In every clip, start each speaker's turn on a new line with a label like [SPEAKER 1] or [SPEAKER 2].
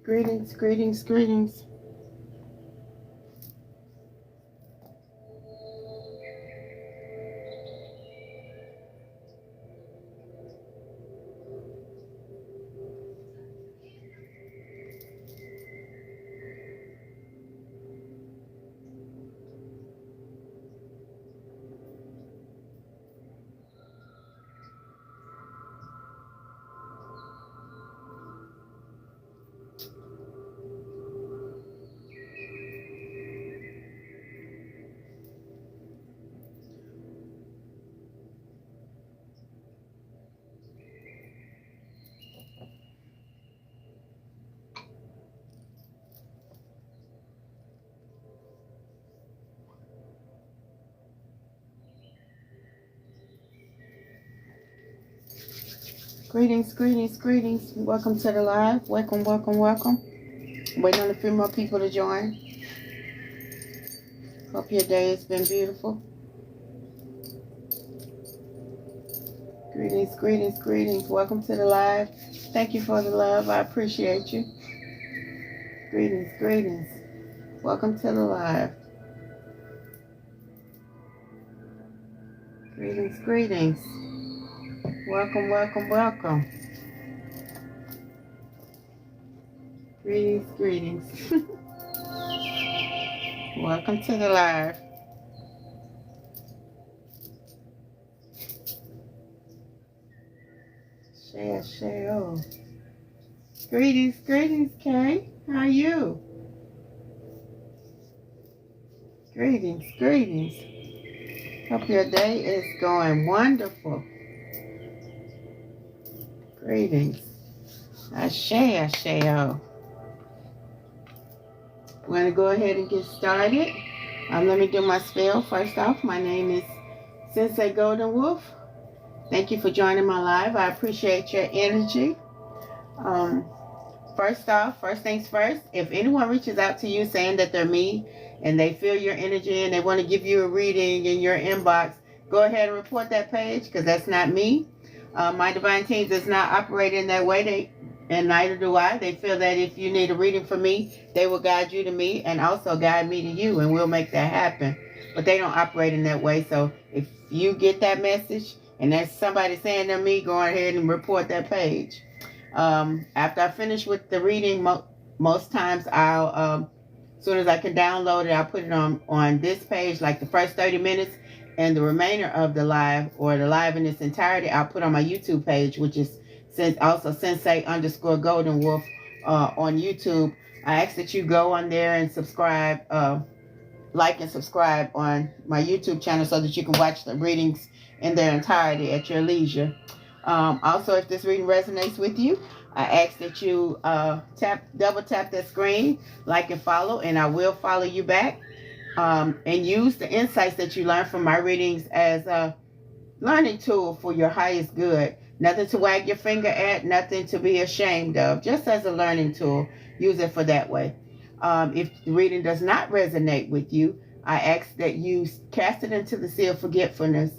[SPEAKER 1] Greetings, greetings, greetings. Greetings, greetings, greetings. Welcome to the live. Welcome, welcome, welcome. Waiting on a few more people to join. Hope your day has been beautiful. Greetings, greetings, greetings. Welcome to the live. Thank you for the love. I appreciate you. Greetings, greetings. Welcome to the live. Greetings, greetings. Welcome, welcome, welcome. Greetings, greetings. Welcome to the live. Share. Greetings, greetings, Kay. How are you? Greetings, greetings. Hope your day is going wonderful. Greetings. Ashe. We're going to go ahead and get started. Let me do my spell. First off, my name is Sensei Golden Wolf. Thank you for joining my live. I appreciate your energy. First things first, if anyone reaches out to you saying that they're me and they feel your energy and they want to give you a reading in your inbox, go ahead and report that page because that's not me. My divine team does not operate in that way, and neither do I. They feel that if you need a reading from me, they will guide you to me and also guide me to you, and we'll make that happen. But they don't operate in that way. So if you get that message and that's somebody saying to me, go ahead and report that page. After I finish with the reading, most times I'll, as soon as I can download it, I'll put it on this page, like the first 30 minutes, and the remainder of the live, or the live in its entirety, I'll put on my YouTube page, which is also Sensei_Golden Wolf on YouTube. I ask that you go on there and subscribe, like and subscribe on my YouTube channel so that you can watch the readings in their entirety at your leisure. Also, if this reading resonates with you, I ask that you double tap that screen, like and follow, and I will follow you back. And use the insights that you learn from my readings as a learning tool for your highest good. Nothing to wag your finger at, nothing to be ashamed of, just as a learning tool. Use it for that way. If the reading does not resonate with you, I ask that you cast it into the sea of forgetfulness,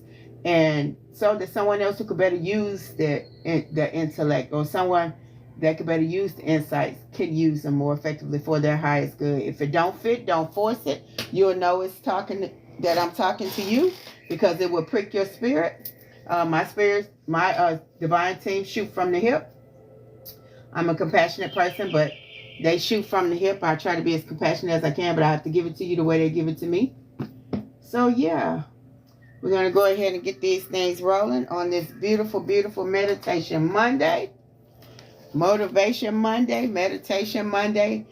[SPEAKER 1] and so that someone else who could better use the intellect, or someone that could better use the insights, can use them more effectively for their highest good. If it don't fit, don't force it. You'll know that I'm talking to you, because it will prick your spirit. My divine team shoot from the hip. I'm a compassionate person, but they shoot from the hip. I try to be as compassionate as I can, but I have to give it to you the way they give it to me. So yeah, we're going to go ahead and get these things rolling on this beautiful, beautiful Meditation Monday. Motivation Monday, Meditation Monday,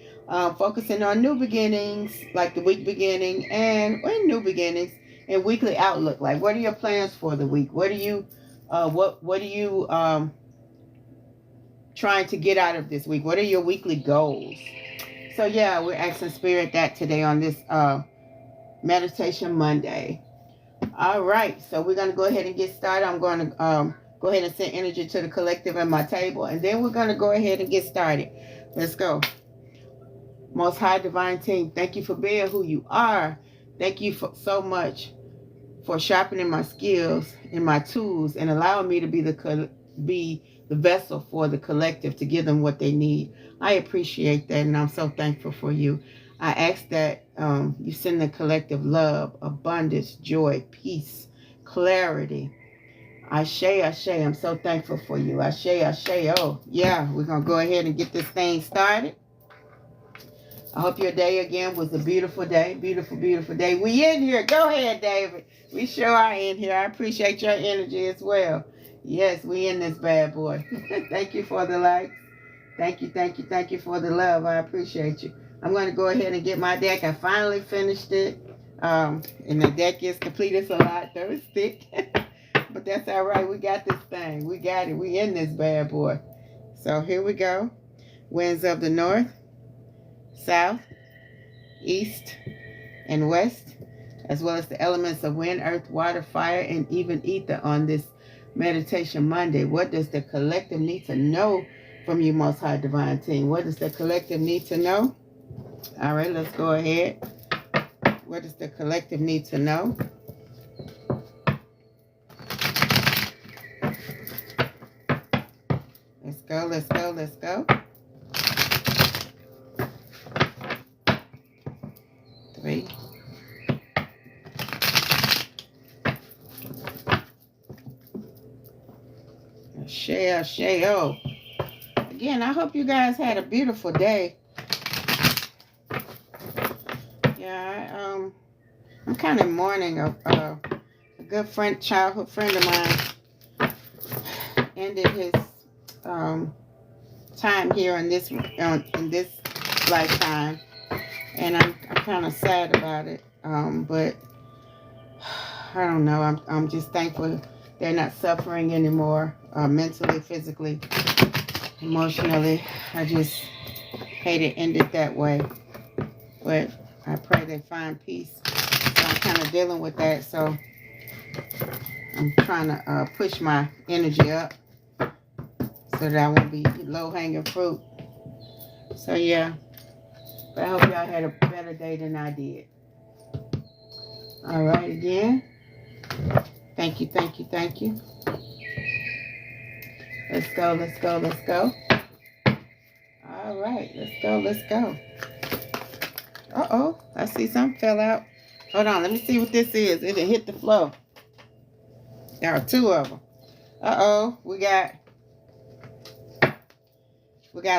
[SPEAKER 1] focusing on new beginnings, like the week beginning, and new beginnings, and weekly outlook. Like, what are your plans for the week? What are you trying to get out of this week? What are your weekly goals? So yeah, we're asking Spirit that today on this Meditation Monday. All right, so we're going to go ahead and get started. I'm going to go ahead and send energy to the collective and my table, and then we're going to go ahead and get started. Let's go. Most High Divine Team, thank you for being who you are. Thank you so much for sharpening my skills and my tools and allowing me to be the be the vessel for the collective to give them what they need. I appreciate that, and I'm so thankful for you. I ask that you send the collective love, abundance, joy, peace, clarity. Ashe, Ashe, I'm so thankful for you. Ashe, Ashe. Oh, yeah, we're going to go ahead and get this thing started. I hope your day again was a beautiful day. Beautiful, beautiful day. We in here. Go ahead, David. We sure are in here. I appreciate your energy as well. Yes, we in this bad boy. Thank you for the likes. Thank you, thank you, thank you for the love. I appreciate you. I'm going to go ahead and get my deck. I finally finished it. And the deck is complete. It's a lot, though. It's thick. But that's all right. We got this thing. We got it. We in this bad boy. So here we go. Winds of the north, south, east, and west, as well as the elements of wind, earth, water, fire, and even ether on this Meditation Monday. What does the collective need to know from you, Most High Divine Team? What does the collective need to know? All right, let's go ahead. What does the collective need to know? Let's go, let's go, let's go. 3. Share. Again, I hope you guys had a beautiful day. Yeah, I'm kind of mourning a good friend, childhood friend of mine ended his time here in this lifetime, and I'm kind of sad about it. But I don't know. I'm just thankful they're not suffering anymore, mentally, physically, emotionally. I just hate it ended that way. But I pray they find peace. So I'm kind of dealing with that. So I'm trying to push my energy up so that I won't be low-hanging fruit. So yeah. But I hope y'all had a better day than I did. All right, again. Thank you, thank you, thank you. Let's go, let's go, let's go. All right, let's go, let's go. Uh-oh, I see something fell out. Hold on, let me see what this is. It hit the floor. There are 2 of them. Uh-oh, we got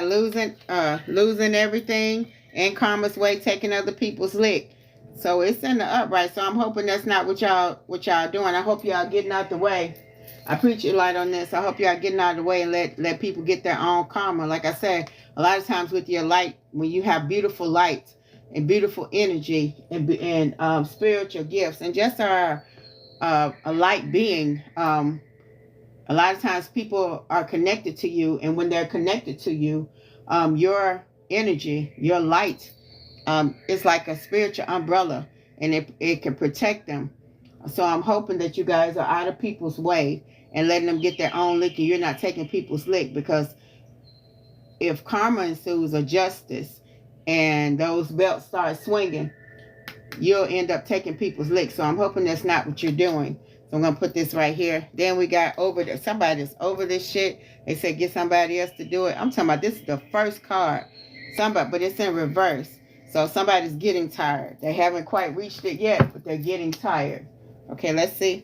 [SPEAKER 1] losing everything, and karma's way, taking other people's lick. So it's in the upright. So I'm hoping that's not what y'all doing. I hope y'all getting out the way. I preach your light on this. I hope y'all getting out of the way and let people get their own karma. Like I said, a lot of times with your light, when you have beautiful light and beautiful energy and spiritual gifts and just a light being, a lot of times people are connected to you, and when they're connected to you, your energy, your light, it's like a spiritual umbrella, and it can protect them. So I'm hoping that you guys are out of people's way and letting them get their own lick, and you're not taking people's lick, because if karma ensues or justice and those belts start swinging, you'll end up taking people's lick. So I'm hoping that's not what you're doing. So I'm going to put this right here. Then we got somebody's over this shit. They said get somebody else to do it. I'm talking about this is the first card. But it's in reverse. So somebody's getting tired. They haven't quite reached it yet, but they're getting tired. Okay, let's see.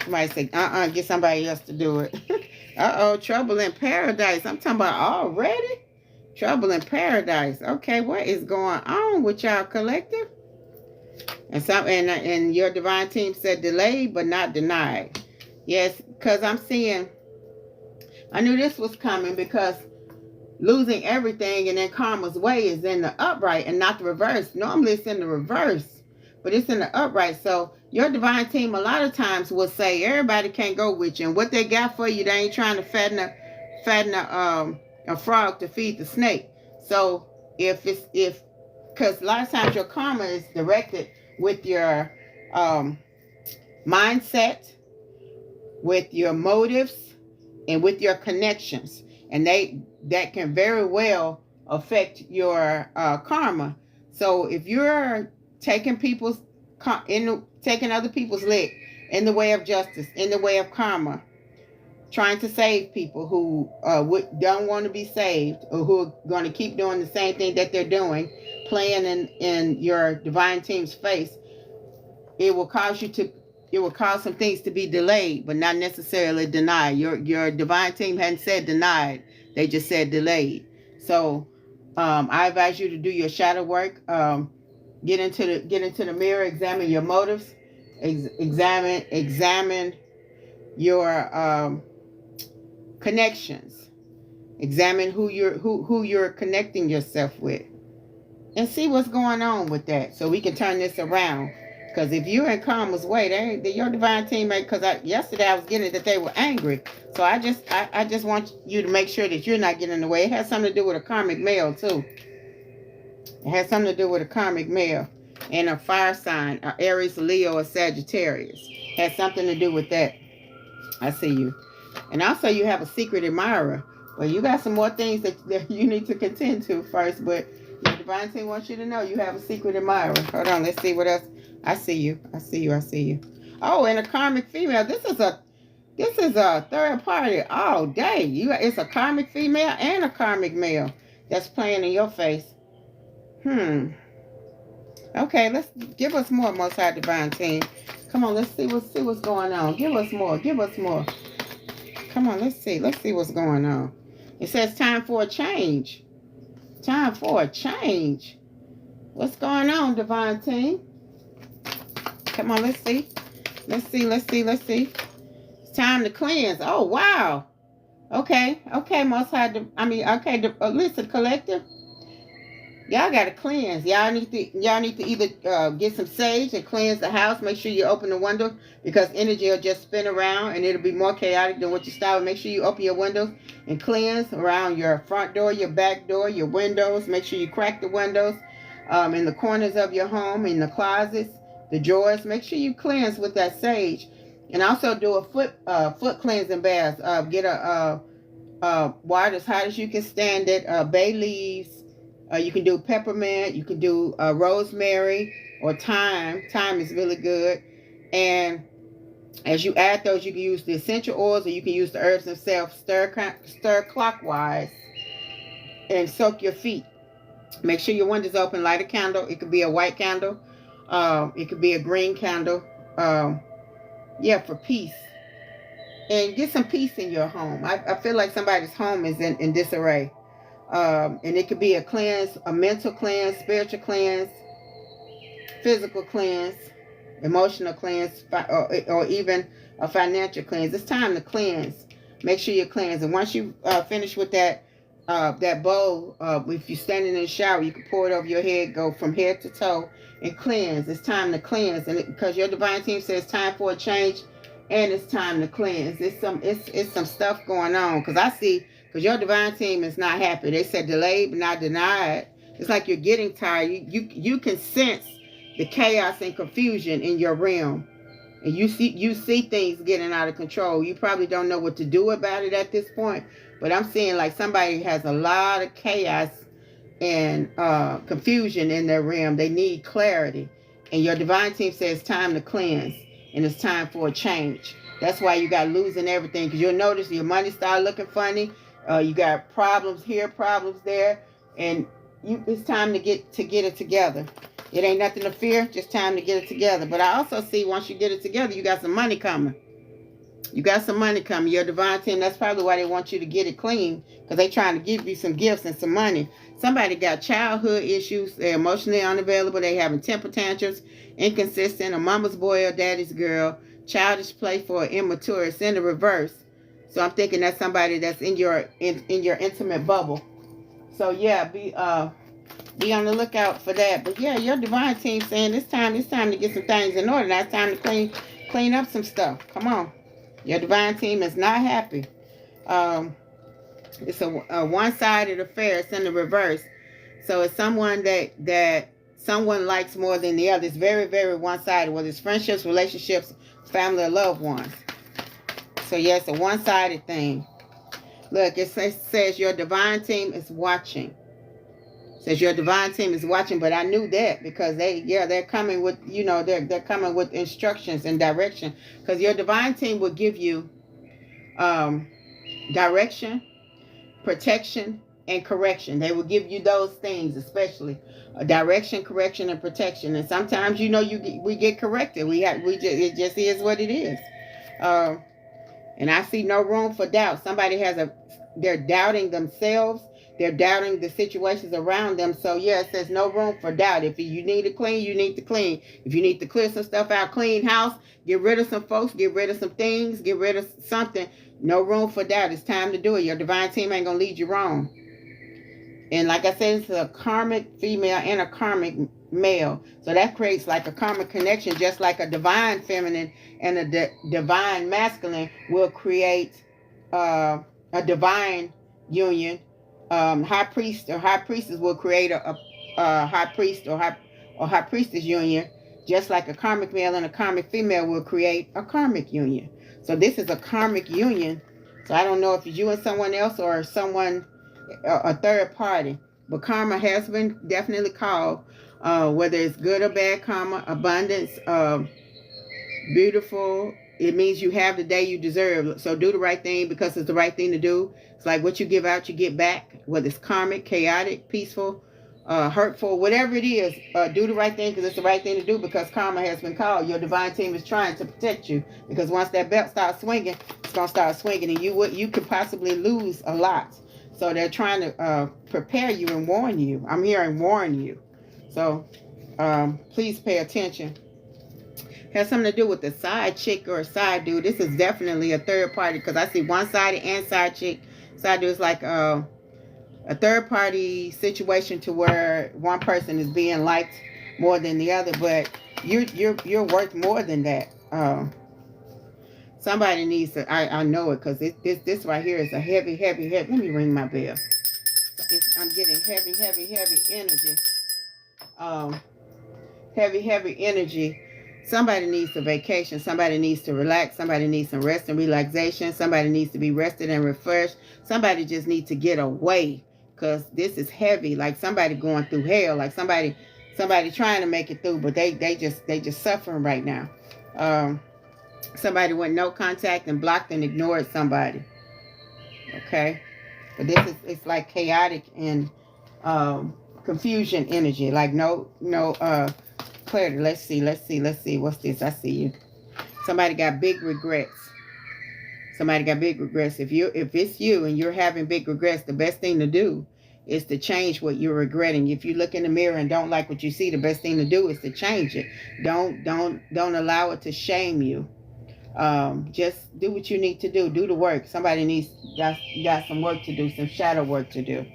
[SPEAKER 1] Somebody say, get somebody else to do it. Trouble in paradise. I'm talking about already? Trouble in paradise. Okay, what is going on with y'all collective? And your divine team said delayed but not denied. Yes, because I knew this was coming, because losing everything and then karma's way is in the upright and not the reverse. Normally it's in the reverse, but it's in the upright. So your divine team a lot of times will say everybody can't go with you, and what they got for you, they ain't trying to fatten a frog to feed the snake. So because a lot of times your karma is directed with your mindset, with your motives, and with your connections, and that can very well affect your karma. So if you're taking other people's lick in the way of justice, in the way of karma, trying to save people who don't want to be saved, or who are going to keep doing the same thing that they're doing, playing in your divine team's face. It will cause some things to be delayed, but not necessarily denied. Your divine team hadn't said denied; they just said delayed. So I advise you to do your shadow work. Get into the mirror, examine your motives, examine your connections, examine who you're connecting yourself with, and see what's going on with that, so we can turn this around. Because if you're in karma's way, your divine teammate. Because yesterday I was getting that they were angry, so I just want you to make sure that you're not getting in the way. It has something to do with a karmic male too. It has something to do with a karmic male and a fire sign, Aries, Leo, or Sagittarius. It has something to do with that. I see you. And also you have a secret admirer. Well, you got some more things that you need to contend to first, but your divine team wants you to know you have a secret admirer. Hold on, let's see what else. I see you. Oh, and a karmic female. This is a third party. Oh, dang. It's a karmic female and a karmic male that's playing in your face. Okay, let's give us more, Most High Divine Team. Come on, let's see what's going on. Give us more. Come on, let's see what's going on. It says time for a change. What's going on, Divine Team? Come on, let's see. It's time to cleanse. Oh, wow. Okay, Most High. Listen, collective. Y'all gotta cleanse. Y'all need to either get some sage and cleanse the house. Make sure you open the window, because energy will just spin around and it'll be more chaotic than what you started. Make sure you open your windows and cleanse around your front door, your back door, your windows. Make sure you crack the windows in the corners of your home, in the closets, the drawers. Make sure you cleanse with that sage, and also do a foot cleansing bath. Get a water as hot as you can stand it. Bay leaves. You can do peppermint, you can do rosemary or thyme. Thyme is really good. And as you add those, you can use the essential oils, or you can use the herbs themselves. Stir clockwise and soak your feet. Make sure your windows open. Light a candle. It could be a white candle. It could be a green candle. For peace. And get some peace in your home. I feel like somebody's home is in disarray. And it could be a cleanse, a mental cleanse, spiritual cleanse, physical cleanse, emotional cleanse, or even a financial cleanse. It's time to cleanse. Make sure you cleanse. And once you finish with that bowl, if you're standing in the shower, you can pour it over your head, go from head to toe, and cleanse. It's time to cleanse. And because your divine team says time for a change, and it's time to cleanse. It's some stuff going on. Because your divine team is not happy. They said delayed but not denied. It's like you're getting tired. You can sense the chaos and confusion in your realm. And you see things getting out of control. You probably don't know what to do about it at this point. But I'm seeing like somebody has a lot of chaos and confusion in their realm. They need clarity. And your divine team says time to cleanse. And it's time for a change. That's why you got losing everything. Because you'll notice your money start looking funny. You got problems here, problems there, and it's time to get it together. It ain't nothing to fear, just time to get it together. But I also see once you get it together, you got some money coming. Your divine team, that's probably why they want you to get it clean, because they're trying to give you some gifts and some money. Somebody got childhood issues. They're emotionally unavailable. They having temper tantrums, inconsistent, a mama's boy or daddy's girl, childish, playful, or immature. It's in the reverse. So I'm thinking that's somebody that's in your intimate bubble. So yeah, be on the lookout for that. But yeah, your divine team saying it's time to get some things in order. Now it's time to clean up some stuff. Come on. Your divine team is not happy. It's a one-sided affair. It's in the reverse. So it's someone that someone likes more than the other. It's very, very one-sided, whether it's friendships, relationships, family, or loved ones. So yeah, it's a one-sided thing. Look, it says your divine team is watching. It says your divine team is watching, but I knew that because they're coming with, they're coming with instructions and direction. Because your divine team will give you direction, protection, and correction. They will give you those things, especially direction, correction, and protection. And sometimes, we get corrected. It just is what it is. And I see no room for doubt. They're doubting themselves. They're doubting the situations around them. So yeah, it says no room for doubt. If you need to clean, you need to clean. If you need to clear some stuff out, clean house, get rid of some folks, get rid of some things, get rid of something. No room for doubt. It's time to do it. Your divine team ain't going to lead you wrong. And like I said, it's a karmic female and a karmic male. So that creates like a karmic connection, just like a divine feminine and a divine masculine will create a divine union. High priest or high priestess will create a high priest or high priestess union, just like a karmic male and a karmic female will create a karmic union. So this is a karmic union. So I don't know if it's you and someone else or someone, a third party, but karma has been definitely called, whether it's good or bad karma, abundance, beautiful. It means you have the day you deserve. So do the right thing because it's the right thing to do. It's like what you give out, you get back. Whether it's karmic, chaotic, peaceful, hurtful, whatever it is, do the right thing because it's the right thing to do because karma has been called. Your divine team is trying to protect you because once that belt starts swinging, it's going to start swinging and you could possibly lose a lot. So they're trying to prepare you and warn you. I'm hearing warn you. So please pay attention. Has something to do with the side chick or side dude. This is definitely a third party because I see one-sided and side chick. Side dude is like a third party situation to where one person is being liked more than the other, but you're worth more than that. Somebody needs to. I know it because this right here is a heavy. Let me ring my bell. I'm getting heavy energy. Heavy energy. Somebody needs a vacation. Somebody needs to relax. Somebody needs some rest and relaxation. Somebody needs to be rested and refreshed. Somebody just needs to get away because this is heavy. Like somebody going through hell. Like somebody trying to make it through, but they just suffering right now. Somebody went no contact and blocked and ignored somebody. Okay, but it's like chaotic and confusion energy. Like no clarity. Let's see. What's this? I see you. Somebody got big regrets. If it's you and you're having big regrets, the best thing to do is to change what you're regretting. If you look in the mirror and don't like what you see, the best thing to do is to change it. Don't allow it to shame you. Just do what you need to do. Do the work. Somebody got some work to do, some shadow work to do.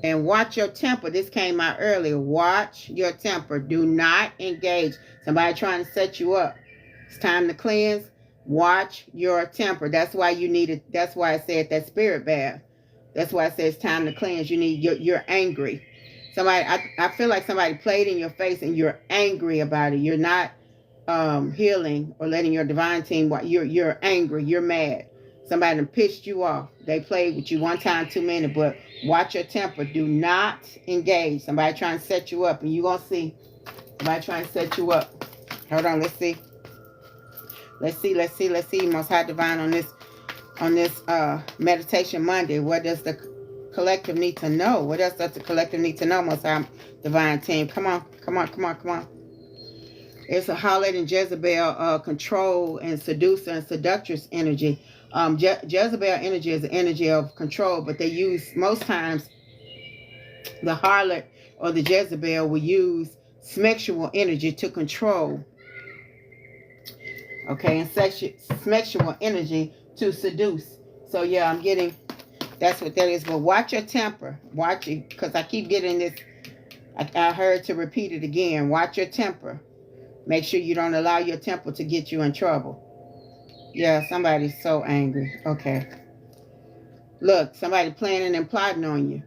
[SPEAKER 1] And watch your temper. This came out earlier. Watch your temper. Do not engage. Somebody trying to set you up. It's time to cleanse. Watch your temper. That's why you need it. That's why I said that spirit bath. That's why I said it's time to cleanse. You're angry. I feel like somebody played in your face and you're angry about it. You're not healing or letting your divine team. You're angry. You're mad. Somebody pissed you off. They played with you one time too many, but watch your temper. Do not engage. Somebody trying to set you up, and you're going to see somebody trying to set you up. Hold on. Let's see. Most High Divine on this Meditation Monday. What does the collective need to know? What else does the collective need to know, Most High Divine team? Come on. It's a harlot and Jezebel control and seducer and seductress energy. Jezebel energy is the energy of control, but they use most times the harlot or the Jezebel will use sexual energy to control. Okay, and sexual energy to seduce. So yeah, I'm getting that's what that is. But watch your temper. Watch it because I keep getting this. I heard to repeat it again. Watch your temper. Make sure you don't allow your temper to get you in trouble. Yeah, somebody's so angry. Okay. Look, somebody planning and plotting on you.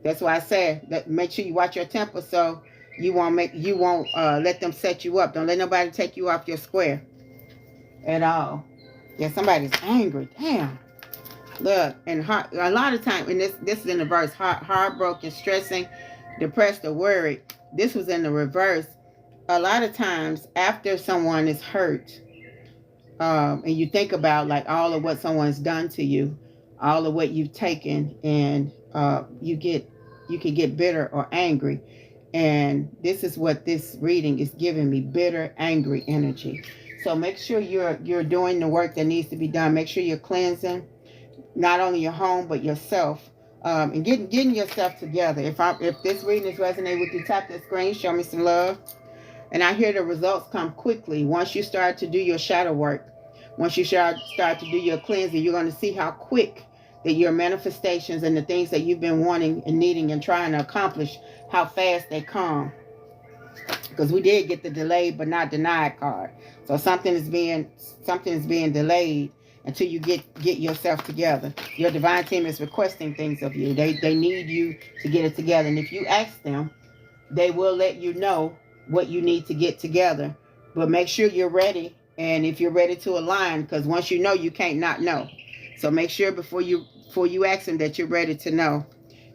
[SPEAKER 1] That's why I said that make sure you watch your temper so you won't let them set you up. Don't let nobody take you off your square at all. Yeah, somebody's angry. Damn. Look, and a lot of time, and this is in the verse, heartbroken, stressing, depressed, or worried. This was in the reverse. A lot of times after someone is hurt, and you think about like all of what someone's done to you, all of what you've taken, and you can get bitter or angry. And this is what this reading is giving me: bitter, angry energy. So make sure you're doing the work that needs to be done. Make sure you're cleansing not only your home but yourself, and getting yourself together. If this reading is resonating with you, tap the screen, show me some love. And I hear the results come quickly once you start to do your shadow work. Once you start to do your cleansing, you're going to see how quick that your manifestations and the things that you've been wanting and needing and trying to accomplish, how fast they come. Because we did get the delayed but not denied card. So something is being delayed until you get yourself together. Your divine team is requesting things of you. They need you to get it together. And if you ask them, they will let you know what you need to get together. But make sure you're ready. And if you're ready to align, because once you know, you can't not know. So make sure before you ask them that you're ready to know.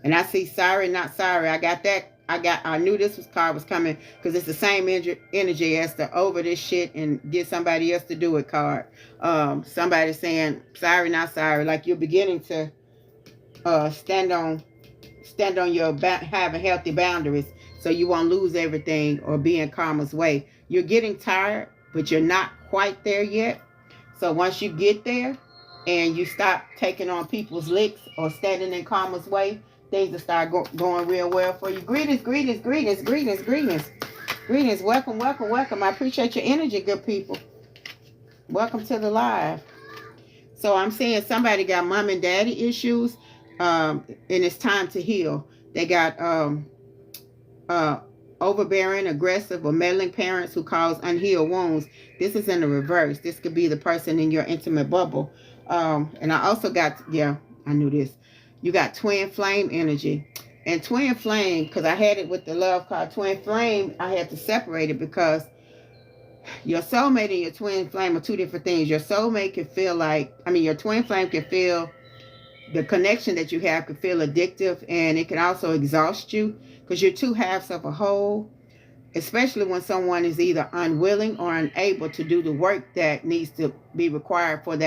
[SPEAKER 1] And I see sorry, not sorry. I got that. I knew this card was coming because it's the same energy as the over this shit and get somebody else to do it card. Somebody saying sorry, not sorry. Like you're beginning to stand on your having healthy boundaries, so you won't lose everything or be in karma's way. You're getting tired, but you're not quite there yet. So once you get there and you stop taking on people's licks or standing in karma's way, things will start going real well for you. Greetings, greetings, greetings, greetings, greetings. Greetings. Welcome, welcome, welcome. I appreciate your energy, good people. Welcome to the live. So I'm seeing somebody got mom and daddy issues, and it's time to heal. They got overbearing, aggressive, or meddling parents who cause unhealed wounds. This is in the reverse. This could be the person in your intimate bubble. And I also got, yeah, I knew this. You got twin flame energy. And twin flame, because I had it with the love card, twin flame, I had to separate it because your soulmate and your twin flame are two different things. Your soulmate can feel like, your twin flame can feel, the connection that you have can feel addictive, and it can also exhaust you because you're two halves of a whole, especially when someone is either unwilling or unable to do the work that needs to be required for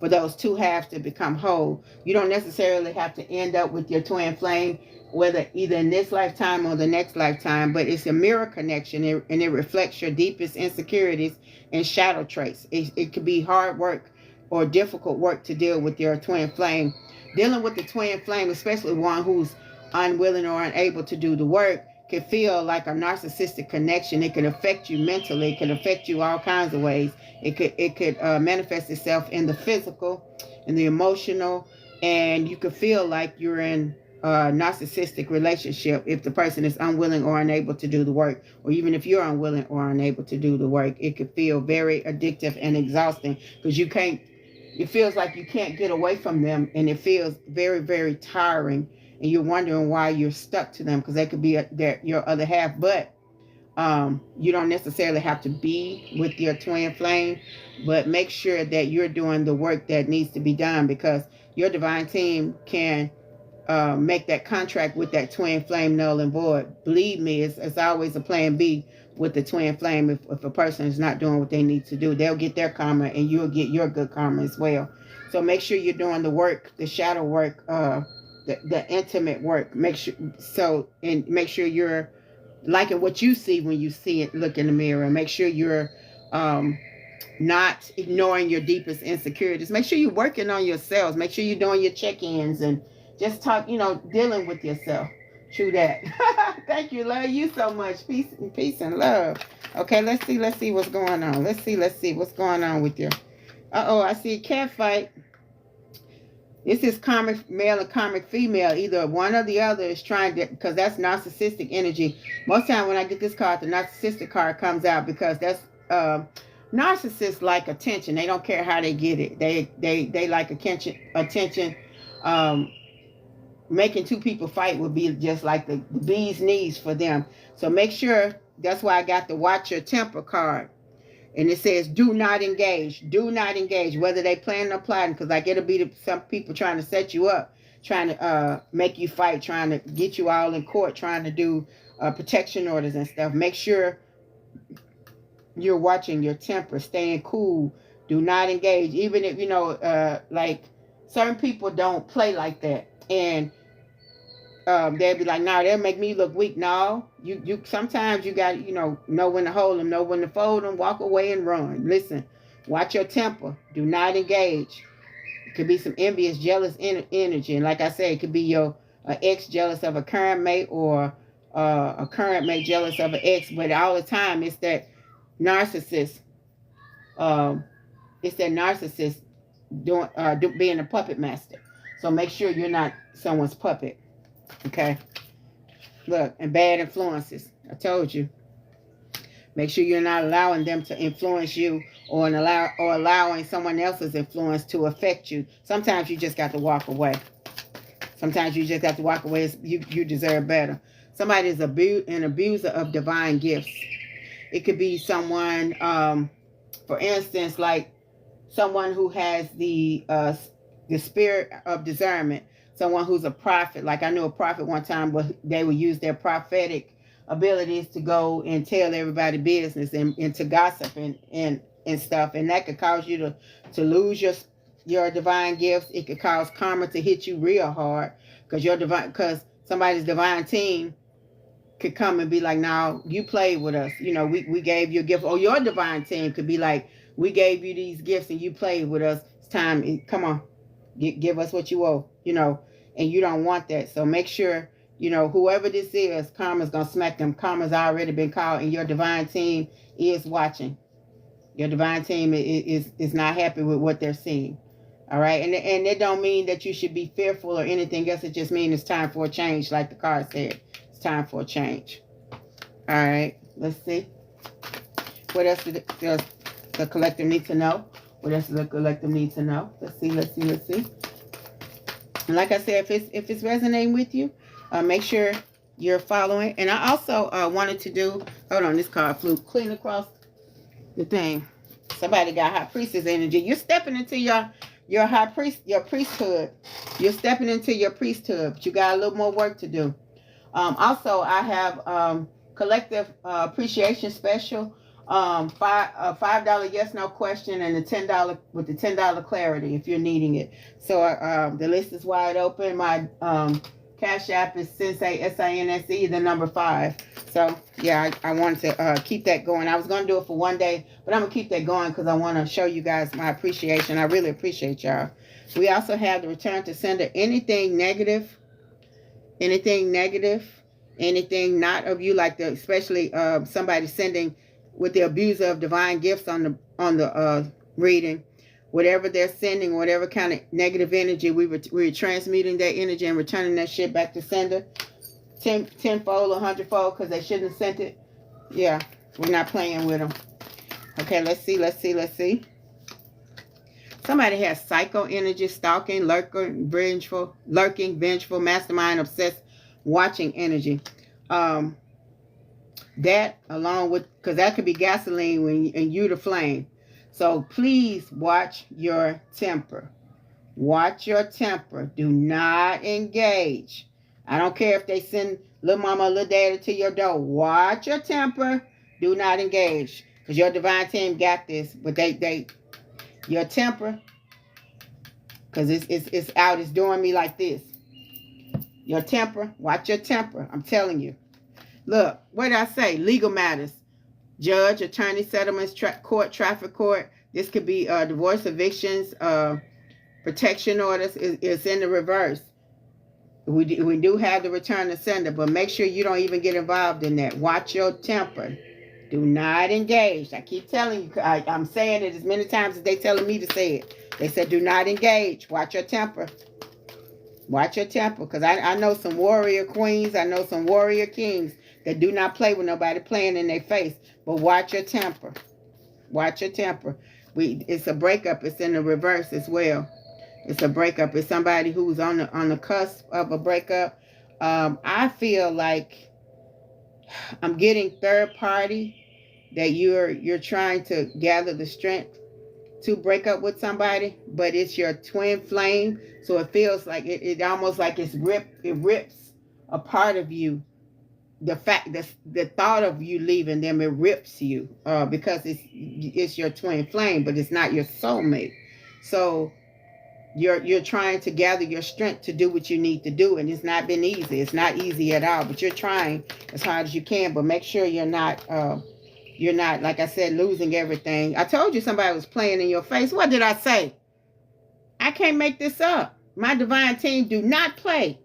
[SPEAKER 1] those two halves to become whole. You don't necessarily have to end up with your twin flame, whether either in this lifetime or the next lifetime, but it's a mirror connection, and it reflects your deepest insecurities and shadow traits. It could be hard work or difficult work to deal with your twin flame. Dealing with the twin flame, especially one who's unwilling or unable to do the work, can feel like a narcissistic connection. It can affect you mentally. It can affect you all kinds of ways. It could manifest itself in the physical, in the emotional, and you could feel like you're in a narcissistic relationship if the person is unwilling or unable to do the work, or even if you're unwilling or unable to do the work. It could feel very addictive and exhausting because it feels like you can't get away from them, and it feels very, very tiring. And you're wondering why you're stuck to them because they could be your other half. But you don't necessarily have to be with your twin flame, but make sure that you're doing the work that needs to be done, because your divine team can make that contract with that twin flame null and void. Believe me, it's always a plan B with the twin flame. If a person is not doing what they need to do, they'll get their karma and you'll get your good karma as well. So make sure you're doing the work, the shadow work, the intimate work. Make sure you're liking what you see when you see it. Look in the mirror. Make sure you're not ignoring your deepest insecurities. Make sure you're working on yourselves. Make sure you're doing your check-ins and just talk, dealing with yourself. True that. Thank you. Love you so much. Peace and love. Okay, let's see what's going on. Let's see what's going on with you. I see a cat fight. This is karmic male and karmic female. Either one or the other is trying to, because that's narcissistic energy. Most time when I get this card, the narcissistic card comes out because that's narcissists like attention. They don't care how they get it. They like attention. Making two people fight would be just like the bee's knees for them. So make sure, that's why I got the watch your temper card. And it says, do not engage. Do not engage, whether they plan or plotting, because like it'll be some people trying to set you up, trying to make you fight, trying to get you all in court, trying to do protection orders and stuff. Make sure you're watching your temper, staying cool. Do not engage. Even if, like certain people don't play like that. And they'll be like, no, they'll make me look weak. No, you sometimes you got, know when to hold them, know when to fold them, walk away and run. Listen, watch your temper. Do not engage. It could be some envious, jealous energy. And like I said, it could be your ex jealous of a current mate, or a current mate jealous of an ex. But all the time, it's that narcissist. It's that narcissist being a puppet master. So make sure you're not someone's puppet. Okay. Look, and bad influences. I told you. Make sure you're not allowing them to influence you, or allowing someone else's influence to affect you. Sometimes you just got to walk away. Sometimes you just got to walk away. You deserve better. Somebody is an abuser of divine gifts. It could be someone, for instance, like someone who has the spirit of discernment. Someone who's a prophet. Like I knew a prophet one time, but they would use their prophetic abilities to go and tell everybody business, and to gossip and stuff. And that could cause you to lose your divine gifts. It could cause karma to hit you real hard, because somebody's divine team could come and be like, no, you played with us. We gave you a gift. Or your divine team could be like, we gave you these gifts and you played with us. It's time. Come on. Give us what you owe, and you don't want that. So make sure, whoever this is, karma's going to smack them. Karma's already been called, and your divine team is watching. Your divine team is not happy with what they're seeing. All right. And it don't mean that you should be fearful or anything else. It just means it's time for a change. Like the card said, it's time for a change. All right. Let's see. What else does the collective need to know? What else does the collective need to know? Let's see. And like I said, if it's resonating with you, make sure you're following. And I also wanted to do, hold on, this card flew clean across the thing. Somebody got high priestess energy. You're stepping into your priesthood. You're stepping into your priesthood, but you got a little more work to do. Also, I have collective appreciation special. $5 yes no question, and the $10 with the $10 clarity if you're needing it. So the list is wide open. My Cash App is Sensei SINSE, the number 5. So yeah, I wanted to keep that going. I was going to do it for one day, but I'm gonna keep that going because I want to show you guys my appreciation. I really appreciate y'all. We also have the return to sender. Anything negative, anything not of you, like especially somebody sending with the abuser of divine gifts on the reading, whatever they're sending, whatever kind of negative energy, we're transmuting that energy and returning that shit back to sender, tenfold or 100-fold, because they shouldn't have sent it. Yeah, we're not playing with them. Okay, let's see. Somebody has psycho energy, stalking, lurking, vengeful, mastermind, obsessed, watching energy. That along with, because that could be gasoline and you the flame. So please watch your temper. Watch your temper. Do not engage. I don't care if they send little mama, little daddy to your door. Watch your temper. Do not engage. Because your divine team got this. But your temper, because it's out, it's doing me like this. Your temper, watch your temper. I'm telling you. Look, what did I say? Legal matters. Judge, attorney, settlements, court, traffic court. This could be divorce, evictions, protection orders. It's in the reverse. We do have the return to sender, but make sure you don't even get involved in that. Watch your temper. Do not engage. I keep telling you. I'm saying it as many times as they telling me to say it. They said do not engage. Watch your temper. Watch your temper, because I know some warrior queens. I know some warrior kings that do not play with nobody playing in their face. But watch your temper. Watch your temper. It's a breakup. It's in the reverse as well. It's a breakup. It's somebody who's on the cusp of a breakup. I feel like I'm getting third party, that you're trying to gather the strength to break up with somebody, but it's your twin flame. So it feels like it almost like it rips a part of you the thought of you leaving them, it rips you, because it's your twin flame, but it's not your soulmate. So you're trying to gather your strength to do what you need to do, and it's not been easy. It's not easy at all, but you're trying as hard as you can. But make sure you're not like I said, losing everything. I told you somebody was playing in your face. What did I say? I can't make this up. My divine team do not play.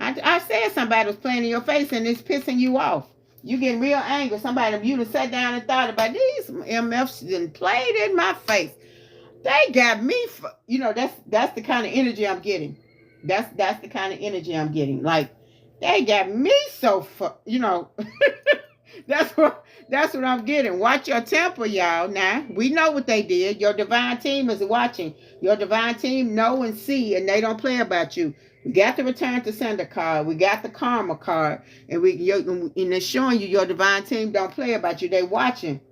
[SPEAKER 1] I said somebody was playing in your face and it's pissing you off. You getting real angry. Somebody, you done sat down and thought about these MFs done played in my face. They got me for, that's the kind of energy I'm getting. That's the kind of energy I'm getting. Like, they got me so for, that's what I'm getting. Watch your temper, y'all. Now, we know what they did. Your divine team is watching. Your divine team know and see, and they don't play about you. We got the return to sender card. We got the karma card. And it's showing you your divine team don't play about you. They watching.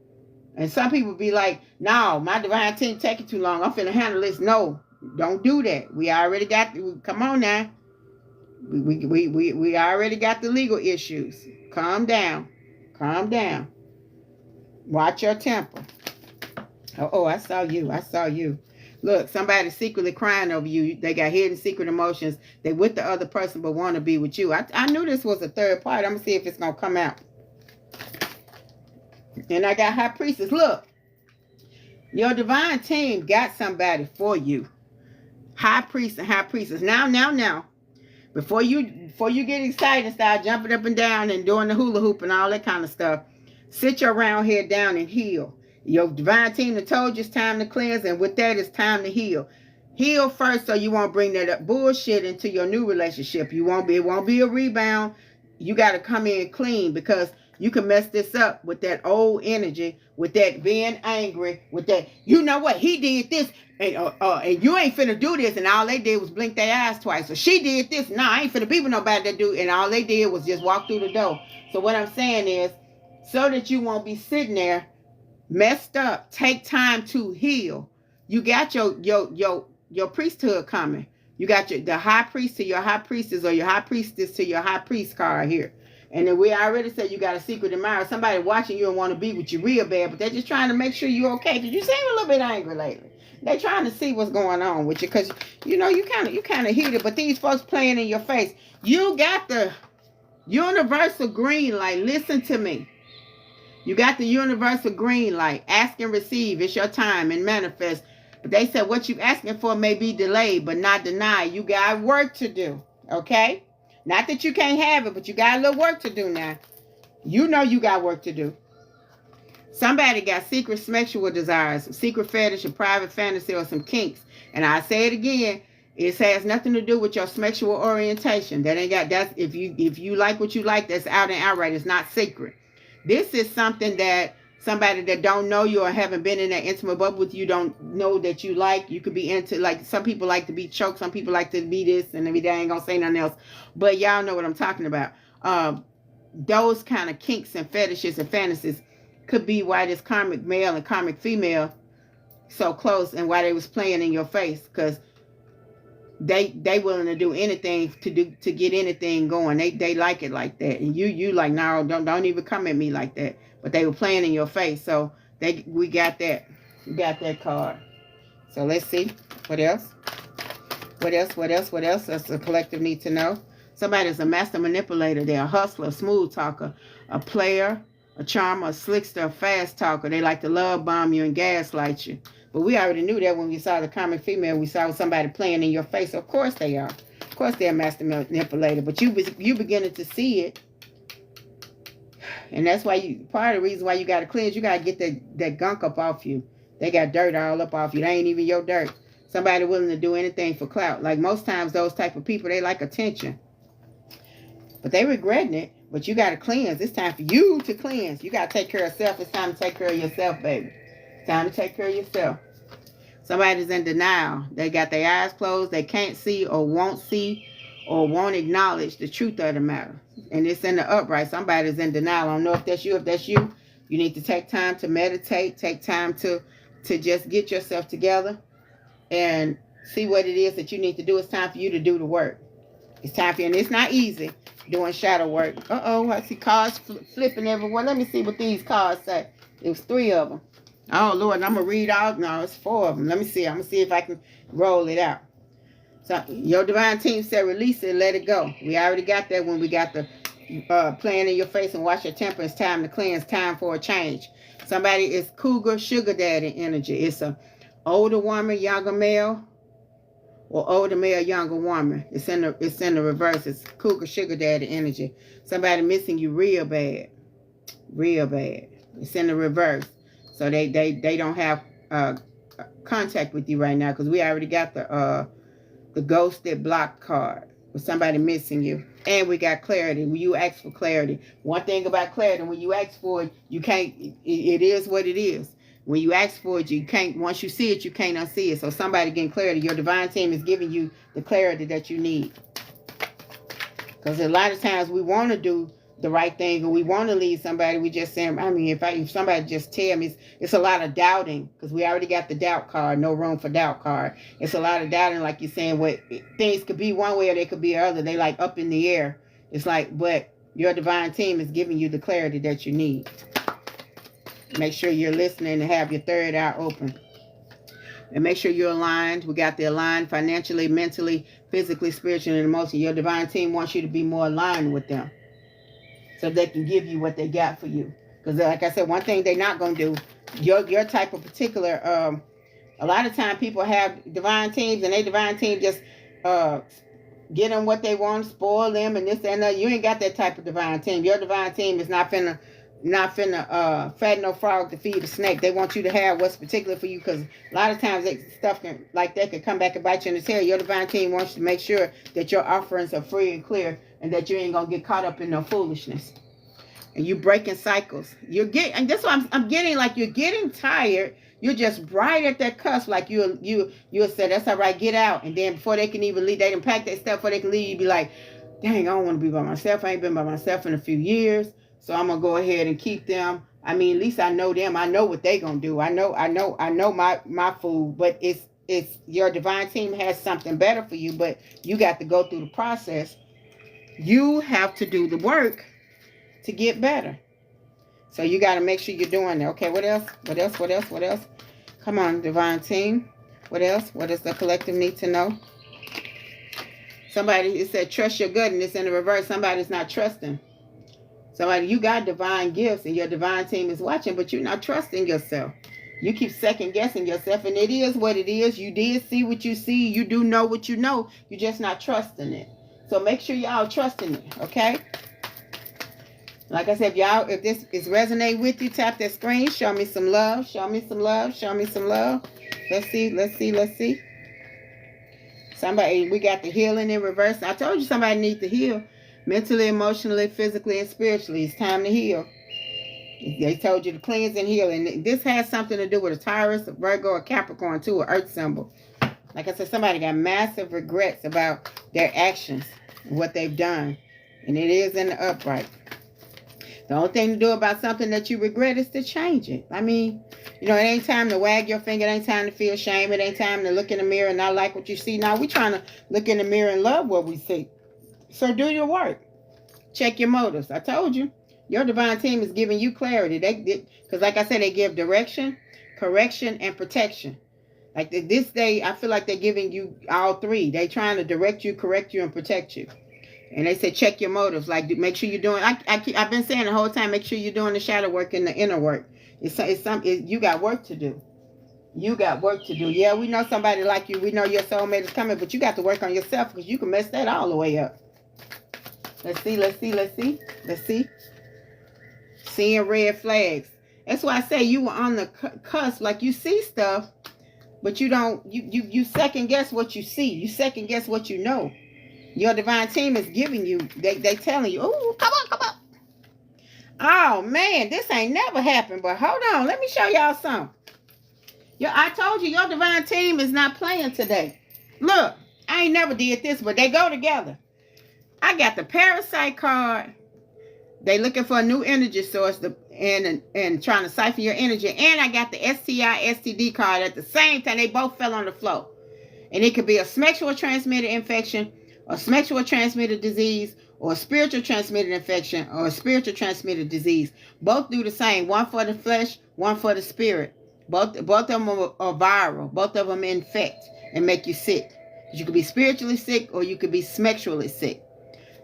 [SPEAKER 1] And some people be like, no, my divine team taking too long. I'm finna handle this. No, don't do that. We already got, come on now. We already got the legal issues. Calm down. Calm down. Watch your temper. Oh, I saw you. Look, somebody's secretly crying over you. They got hidden secret emotions. They with the other person but want to be with you. I knew this was a third party. I'm going to see if it's going to come out. And I got High Priestess. Look, your divine team got somebody for you. High Priest and High Priestess. Now. Before you get excited and start jumping up and down and doing the hula hoop and all that kind of stuff, sit your round head down and heal. Your divine team that told you it's time to cleanse, and with that, it's time to heal. Heal first so you won't bring that bullshit into your new relationship. It won't be a rebound. You got to come in clean, because you can mess this up with that old energy, with that being angry, with that, you know what, he did this, and you ain't finna do this, and all they did was blink their eyes twice. So she did this. Nah, I ain't finna be with nobody that do, and all they did was just walk through the door. So what I'm saying is, so that you won't be sitting there messed up, take time to heal. You got your priesthood coming. You got the high priest to your high priestess, or your high priestess to your high priest card here. And then we already said you got a secret admirer, somebody watching you and want to be with you real bad, but they're just trying to make sure you're okay. Because you seem a little bit angry lately. They're trying to see what's going on with you, because you kind of heated. But these folks playing in your face. You got the universal green light. Listen to me. You got the universal green light. Ask and receive. It's your time and manifest. But they said what you asking for may be delayed, but not denied. You got work to do. Okay? Not that you can't have it, but you got a little work to do now. You know you got work to do. Somebody got secret sexual desires, some secret fetish, a private fantasy, or some kinks. And I say it again, it has nothing to do with your sexual orientation. That's if you like what you like, that's out and outright. It's not secret. This is something that somebody that don't know you or haven't been in that intimate bubble with you don't know that you like. You could be into, like, some people like to be choked, some people like to be this, and maybe they ain't gonna say nothing else. But y'all know what I'm talking about. Those kind of kinks and fetishes and fantasies could be why this karmic male and karmic female so close, and why they was playing in your face, because they willing to do anything to get anything going. They like it like that, and you like, no, don't even come at me like that. But they were playing in your face, so we got that card. So let's see what else. That's a collective need to know. Somebody's a master manipulator. They're a hustler, a smooth talker, a player, a charmer, a slickster, a fast talker. They like to love bomb you and gaslight you. But we already knew that when we saw the common female. We saw somebody playing in your face. Of course they are. Of course they're a master manipulator. But you beginning to see it. And that's why part of the reason why you got to cleanse, you got to get that gunk up off you. They got dirt all up off you. They ain't even your dirt. Somebody willing to do anything for clout. Like most times those type of people, they like attention. But they regretting it. But you got to cleanse. It's time for you to cleanse. You got to take care of self. It's time to take care of yourself, baby. It's time to take care of yourself. Somebody's in denial. They got their eyes closed. They can't see or won't acknowledge the truth of the matter. And it's in the upright. Somebody's in denial. I don't know if that's you. If that's you, you need to take time to meditate. Take time to just get yourself together and see what it is that you need to do. It's time for you to do the work. It's time for you. And it's not easy doing shadow work. I see cards flipping everywhere. Let me see what these cards say. It was 3 of them. Oh, Lord, I'm going to read out. No, it's 4 of them. Let me see. I'm going to see if I can roll it out. So your divine team said release it and let it go. We already got that when we got the playing in your face and watch your temper. It's time to cleanse. Time for a change. Somebody is cougar, sugar daddy energy. It's a older woman, younger male, or older male, younger woman. It's in the reverse. It's cougar, sugar daddy energy. Somebody missing you real bad. Real bad. It's in the reverse. So they don't have contact with you right now because we already got the ghosted block card with somebody missing you. And we got clarity. When you ask for clarity. One thing about clarity, when you ask for it, you can't, it is what it is. When you ask for it, you can't, once you see it, you can't unsee it. So somebody getting clarity. Your divine team is giving you the clarity that you need. Because a lot of times we want to do the right thing, or we want to lead somebody. We just saying, I mean, if somebody just tell me, it's a lot of doubting, because we already got the doubt card, no room for doubt card. It's a lot of doubting, like you're saying, what things could be one way or they could be the other. They like up in the air. It's like, but your divine team is giving you the clarity that you need. Make sure you're listening and have your third eye open. And make sure you're aligned. We got the aligned financially, mentally, physically, spiritually, and emotionally. Your divine team wants you to be more aligned with them, so they can give you what they got for you. Because like I said, one thing they're not going to do, your type of particular, a lot of time people have divine teams, and they divine team just get them what they want, spoil them, and this and that. You ain't got that type of divine team. Your divine team is not finna fatten no frog to feed a snake. They want you to have what's particular for you, because a lot of times stuff can, like that, could come back and bite you in the tail. Your divine team wants you to make sure that your offerings are free and clear, and that you ain't gonna get caught up in no foolishness. And you breaking cycles. And that's what I'm getting, like you're getting tired. You're just right at that cusp, like you'll say, that's all right, get out. And then before they can even leave, they done pack that stuff before they can leave, you be like, dang, I don't want to be by myself. I ain't been by myself in a few years. So I'm gonna go ahead and keep them. I mean, at least I know them. I know what they gonna do. I know my food. But it's your divine team has something better for you. But you got to go through the process. You have to do the work to get better. So you got to make sure you're doing that. Okay, what else? What else? What else? What else? Come on, divine team. What else? What does the collective need to know? Somebody, it said trust your gut, and it's in the reverse. Somebody's not trusting. Somebody, you got divine gifts, and your divine team is watching, but you're not trusting yourself. You keep second guessing yourself, and it is what it is. You did see what you see. You do know what you know. You're just not trusting it. So make sure y'all trusting it, okay? Like I said, if this is resonate with you, tap that screen. Show me some love. Show me some love. Show me some love. Let's see. Somebody, we got the healing in reverse. I told you somebody needs to heal. Mentally, emotionally, physically, and spiritually. It's time to heal. They told you to cleanse and heal. And this has something to do with a Taurus, a Virgo, a Capricorn, too, an earth symbol. Like I said, somebody got massive regrets about their actions and what they've done. And it is in the upright. The only thing to do about something that you regret is to change it. I mean, it ain't time to wag your finger. It ain't time to feel shame. It ain't time to look in the mirror and not like what you see. Now, we're trying to look in the mirror and love what we see. So do your work. Check your motives. I told you. Your divine team is giving you clarity. Because like I said, they give direction, correction, and protection. Like this day, I feel like they're giving you all three. They're trying to direct you, correct you, and protect you. And they said, check your motives. Like, make sure you're doing, I've been saying the whole time, make sure you're doing the shadow work and the inner work. You got work to do. You got work to do. Yeah, we know somebody like you. We know your soulmate is coming, but you got to work on yourself, because you can mess that all the way up. Let's see. Seeing red flags. That's why I say you were on the cusp. Like, you see stuff, but you don't, you second guess what you see. You second guess what you know. Your divine team is giving you, they telling you, oh, come on. Oh, man, this ain't never happened, but hold on. Let me show y'all something. I told you, your divine team is not playing today. Look, I ain't never did this, but they go together. I got the parasite card. They looking for a new energy source and trying to siphon your energy. And I got the STI, STD card at the same time. They both fell on the floor. And it could be a sexual transmitted infection, a sexual transmitted disease, or a spiritual transmitted infection, or a spiritual transmitted disease. Both do the same. One for the flesh, one for the spirit. Both of them are viral. Both of them infect and make you sick. You could be spiritually sick or you could be sexually sick.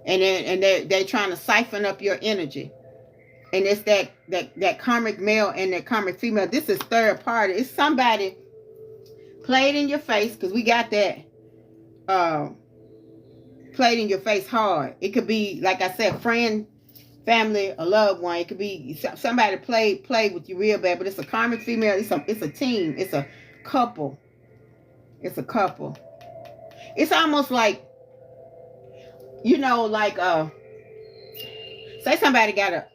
[SPEAKER 1] And they're trying to siphon up your energy. And it's that karmic male and that karmic female. This is third party. It's somebody played in your face, because we got that played in your face hard. It could be, like I said, friend, family, a loved one. It could be somebody played with you real bad, but it's a karmic female. It's a team. It's a couple. It's a couple. It's almost like, like say somebody got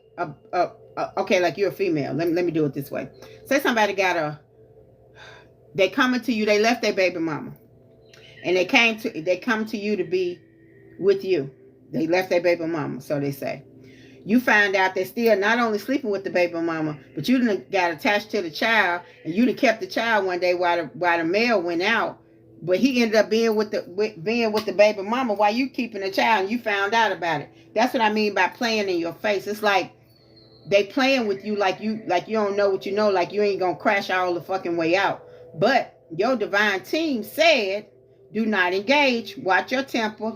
[SPEAKER 1] okay, like you're a female. Let me do it this way. Say somebody got they coming to you. They left their baby mama, and they come to you to be with you. They left their baby mama, so they say. You find out they're still not only sleeping with the baby mama, but you done got attached to the child, and you done kept the child one day while the male went out, but he ended up being with the baby mama while you keeping the child, and you found out about it. That's what I mean by playing in your face. It's like they playing with you like you don't know what you know, like you ain't gonna crash all the fucking way out. But your divine team said, do not engage. Watch your temper.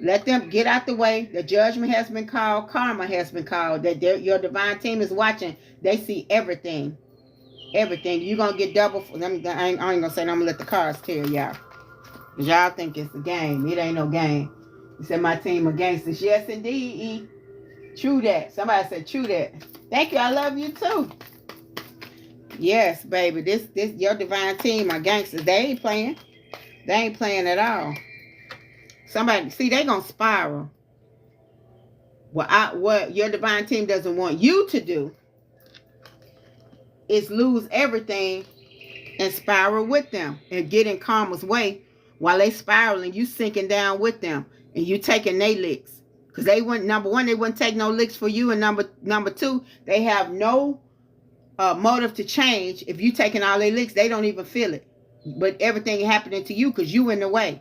[SPEAKER 1] Let them get out the way. The judgment has been called. Karma has been called. That your divine team is watching. They see everything. Everything. You're going to get double. I ain't going to say, I'm going to let the cards tell y'all. Because y'all think it's a game. It ain't no game. You said my team are gangsters. Yes, indeed. True that. Somebody said true that. Thank you. I love you too. Yes, baby. This your divine team are gangsters. They ain't playing. They ain't playing at all. Somebody, see, they gonna spiral. What your divine team doesn't want you to do is lose everything and spiral with them and get in karma's way while they spiraling. You sinking down with them and you taking they licks, because they wouldn't. Number one, they wouldn't take no licks for you, and number two, they have no motive to change. If you taking all their licks, they don't even feel it. But everything happening to you because you in the way.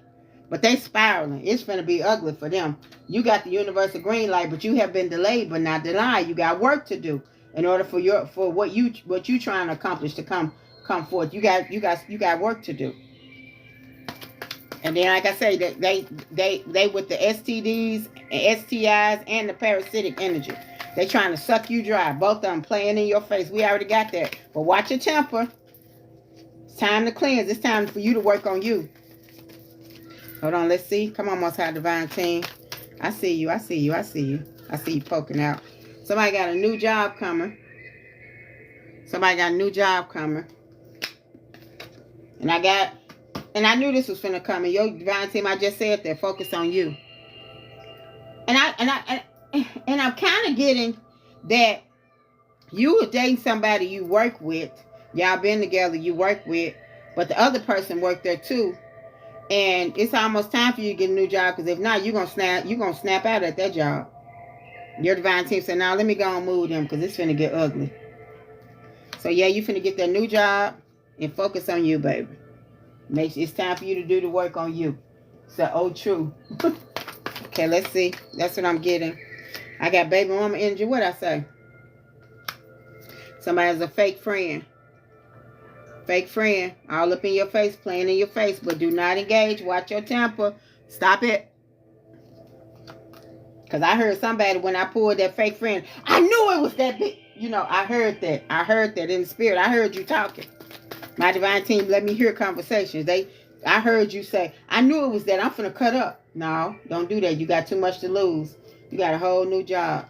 [SPEAKER 1] But they spiraling. It's going to be ugly for them. You got the universal green light, but you have been delayed but not denied. You got work to do in order for what you trying to accomplish to come forth. You got work to do. And then, like I say, they with the STDs and STIs and the parasitic energy. They trying to suck you dry. Both of them playing in your face. We already got that. But watch your temper. It's time to cleanse. It's time for you to work on you. Hold on, let's see. Come on, Most High Divine Team. I see you. I see you. I see you. I see you poking out. Somebody got a new job coming. Somebody got a new job coming. And I knew this was finna come. And your divine team, I just said that. Focus on you. And I'm kind of getting that you are dating somebody you work with. Y'all been together, you work with. But the other person worked there too. And it's almost time for you to get a new job, because if not, you're gonna snap out at that job. Your divine team said, "Now let me go and move them, because it's finna get ugly." So yeah, you finna get that new job and focus on you, baby. It's time for you to do the work on you. So true. Okay, let's see. That's what I'm getting. I got baby mama energy. What I say? Somebody has a fake friend. Fake friend, all up in your face, playing in your face, but do not engage. Watch your temper. Stop it. Because I heard somebody, when I pulled that fake friend, I knew it was that big. I heard that. I heard that in the spirit. I heard you talking. My divine team let me hear conversations. I heard you say, I knew it was that. I'm finna cut up. No, don't do that. You got too much to lose. You got a whole new job.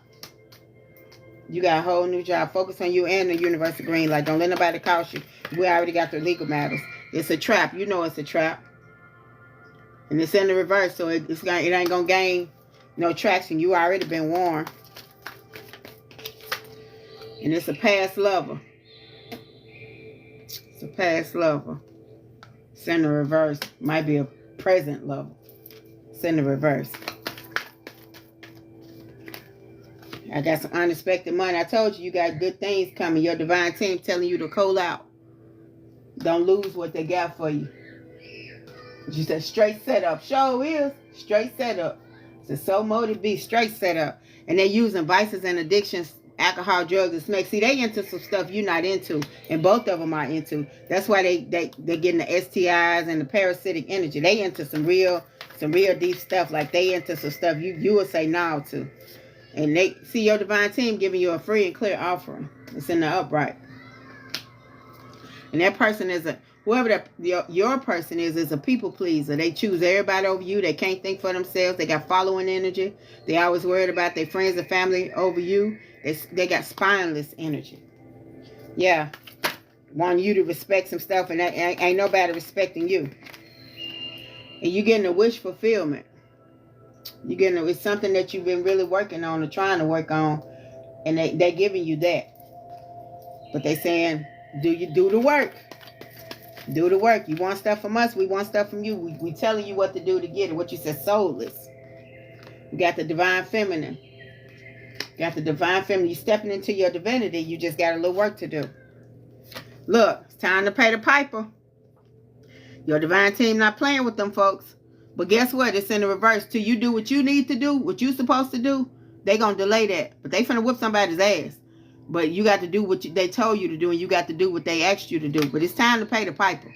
[SPEAKER 1] You got a whole new job. Focus on you and the universal green light. Don't let nobody cost you. We already got the legal matters. It's a trap. You know it's a trap. And it's in the reverse, so it ain't going to gain no traction. You already been warned. And it's a past lover. It's a past lover. It's in the reverse. Might be a present lover. It's in the reverse. I got some unexpected money. I told you got good things coming. Your divine team telling you to call out. Don't lose what they got for you. Just a straight setup. Show is. Straight setup. It's a soul motive be straight setup. And they're using vices and addictions, alcohol, drugs, and smack. See, they into some stuff you're not into, and both of them are into. That's why they getting the STIs and the parasitic energy. They into some real deep stuff. Like they into some stuff you would say no to. And they see your divine team giving you a free and clear offering. It's in the upright. And that person is whoever your person is a people pleaser. They choose everybody over you. They can't think for themselves. They got following energy. They always worried about their friends and family over you. They got spineless energy. Yeah. Want you to respect some stuff, and ain't nobody respecting you. And you getting a wish fulfillment. It's something that you've been really working on or trying to work on, and they're giving you that. But they saying, do the work. Do the work. You want stuff from us, we want stuff from you. We telling you what to do to get it. What you said, soulless. You got the divine feminine. You stepping into your divinity. You just got a little work to do. Look, it's time to pay the piper. Your divine team not playing with them folks. But guess what? It's in the reverse. Till you do what you need to do, what you supposed to do, they gonna delay that. But they finna whip somebody's ass. But you got to do what they told you to do, and you got to do what they asked you to do. But it's time to pay the piper.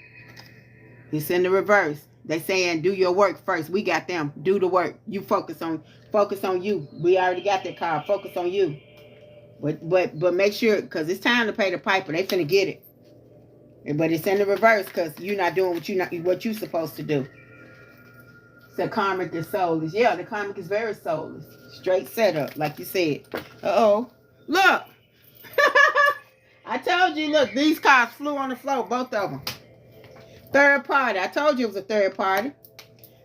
[SPEAKER 1] It's in the reverse. They saying, do your work first. We got them. Do the work. You focus on you. We already got that card. Focus on you. But make sure, because it's time to pay the piper. They finna get it. But it's in the reverse because you're not doing what you supposed to do. So karmic is soulless. Yeah, the karmic is very soulless. Straight setup, like you said. Uh-oh. Look. I told you, look, these cards flew on the floor, both of them. Third party. I told you it was a third party.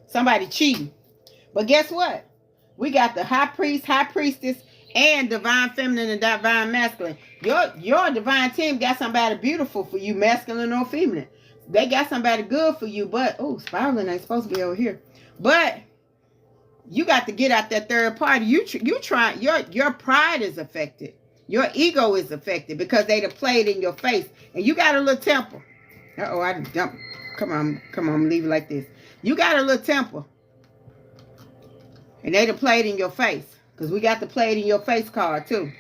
[SPEAKER 1] Somebody cheating. But guess what? We got the high priest, high priestess, and divine feminine and divine masculine. Your divine team got somebody beautiful for you, masculine or feminine. They got somebody good for you, but, spiraling ain't supposed to be over here. But you got to get out that third party. You try. Your pride is affected. Your ego is affected because they done played in your face. And you got a little temper. Uh-oh, I jumped. Come on, leave it like this. You got a little temper. And they done played in your face. Because we got the played in your face card too.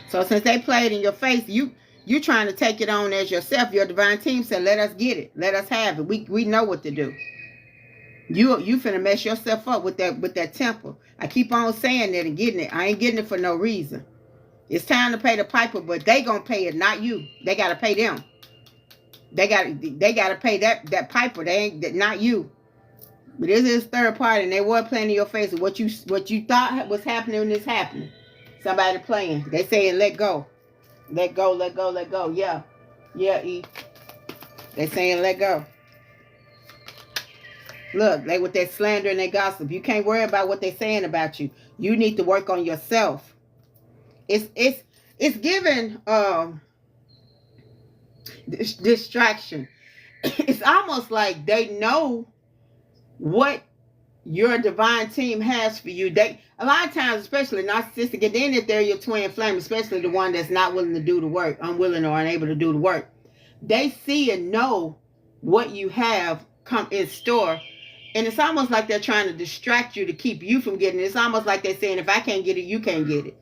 [SPEAKER 1] So since they played in your face, you trying to take it on as yourself. Your divine team said, let us get it. Let us have it. We know what to do. You finna mess yourself up with that temper. I keep on saying that and getting it. I ain't getting it for no reason. It's time to pay the piper, but they gonna pay it, not you. They gotta pay them. They gotta pay that piper. They ain't not you. But this is third party, and they were playing in your face. And what you thought was happening is happening. Somebody playing. They saying let go, let go, let go, let go. Yeah, E. They saying let go. Look, they with that slander and that gossip. You can't worry about what they saying about you. You need to work on yourself. It's given distraction. It's almost like they know what your divine team has for you. A lot of times, especially narcissistic, and then if they're your twin flame, especially the one that's not willing to do the work, unwilling or unable to do the work, they see and know what you have come in store. And it's almost like they're trying to distract you to keep you from getting it. It's almost like they're saying, if I can't get it, you can't get it.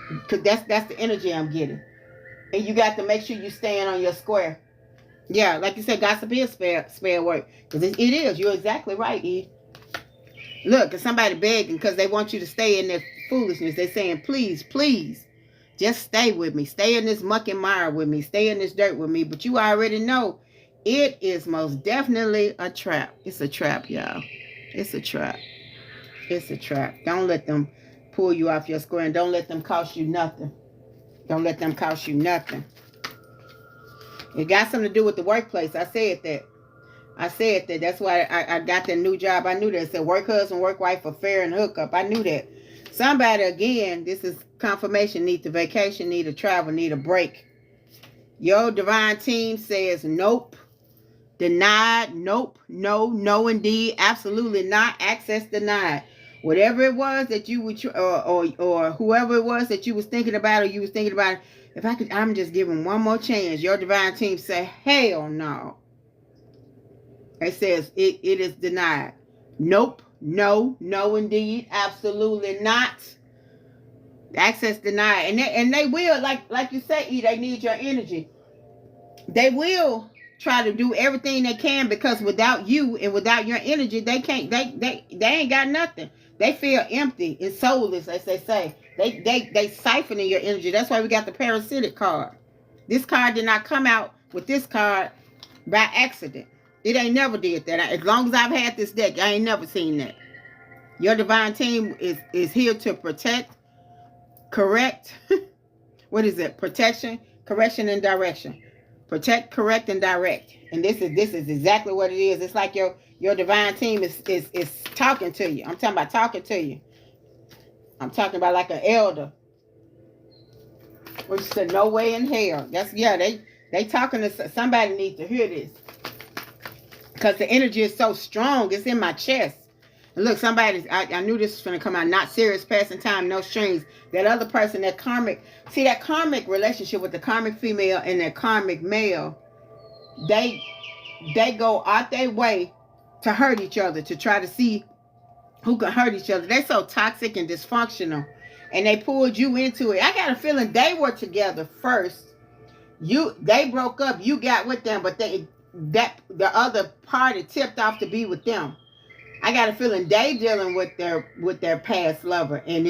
[SPEAKER 1] Because that's the energy I'm getting. And you got to make sure you stand on your square. Yeah, like you said, gossip is spare work. Because it is. You're exactly right, E. Look, if somebody begging because they want you to stay in their foolishness. They're saying, please, please, just stay with me. Stay in this muck and mire with me. Stay in this dirt with me. But you already know it is most definitely a trap. It's a trap, y'all. It's a trap. It's a trap. Don't let them pull you off your square, and don't let them cost you nothing. Don't let them cost you nothing. It got something to do with the workplace. I said that. That's why I got that new job. I knew that. It said work husband, work wife, affair, and hookup. I knew that. Somebody, again, this is confirmation, need a vacation, need a travel, need a break. Your divine team says nope. Denied. Nope. No indeed. Absolutely not. Access denied. Whatever it was that you would, or whoever it was that you was thinking about, or you was thinking about, if I could, I'm just giving one more chance. Your divine team say, hell no. It says it is denied. Nope. No, no, indeed, absolutely not. Access denied, and they will, like you say, they need your energy. They will try to do everything they can, because without you and without your energy, they can't. They ain't got nothing. They feel empty and soulless, as they say. They siphoning your energy. That's why we got the parasitic card. This card did not come out with this card by accident. It ain't never did that. As long as I've had this deck, I ain't never seen that. Your divine team is here to protect, correct. What is it? Protection, correction, and direction. Protect, correct, and direct. And this is exactly what it is. It's like your divine team is talking to you. I'm talking about talking to you. I'm talking about like an elder. Which said, no way in hell. That's, yeah, they talking to somebody. Needs to hear this, because the energy is so strong. It's in my chest. And look, I knew this was going to come out. Not serious, passing time, no strings. That other person, that karmic, see that karmic relationship with the karmic female and that karmic male, they go out their way to hurt each other, to try to see who can hurt each other. They're so toxic and dysfunctional, and they pulled you into it. I got a feeling they were together first. They broke up. You got with them, but the other party tipped off to be with them. I got a feeling they dealing with their past lover, and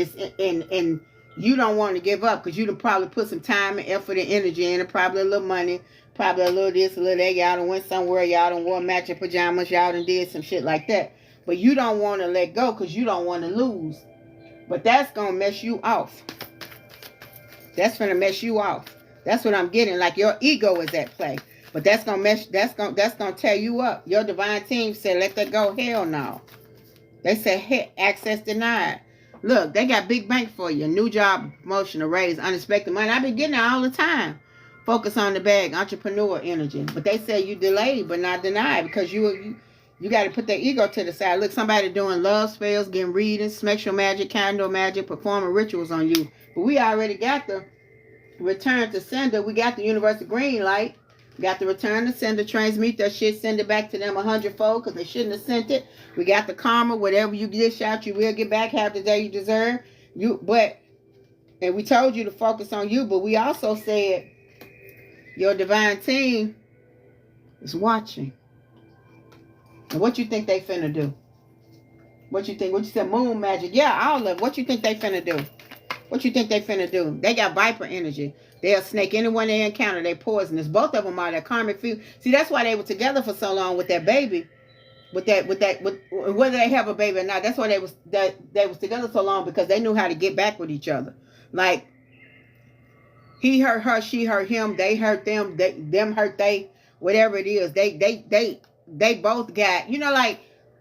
[SPEAKER 1] you don't want to give up, because you done probably put some time and effort and energy in it, probably a little money, probably a little this, a little that. Y'all done went somewhere, y'all done wore matching pajamas, y'all done did some shit like that. But you don't want to let go, because you don't want to lose. But that's going to mess you off. That's going to mess you off. That's what I'm getting. Like your ego is at play. But that's gonna tear you up. Your divine team said, let that go. Hell no. They said, hey, access denied. Look, they got big bank for you. New job, promotion, a raise, unexpected money. I've been getting it all the time. Focus on the bag, entrepreneur energy. But they say you delayed but not denied, because you got to put that ego to the side. Look, somebody doing love spells, getting readings, spectral magic, candle magic, performing rituals on you. But we already got the return to sender. We got the universal green light. Got the return to sender, transmute that shit, send it back to them 100-fold, because they shouldn't have sent it. We got the karma, whatever you dish out, you will get back half the day you deserve. And we told you to focus on you, but we also said your divine team is watching. And what you think they finna do? What you think? What you said, moon magic? Yeah, all of it. What you think they finna do? What you think they finna do? They got viper energy. They'll snake anyone they encounter. They poisonous. Both of them are that karmic field. See, that's why they were together for so long with that baby. With whether they have a baby or not. That's why they was together so long, because they knew how to get back with each other. Like, he hurt her, she hurt him, they hurt them, them hurt they, whatever it is. They both got,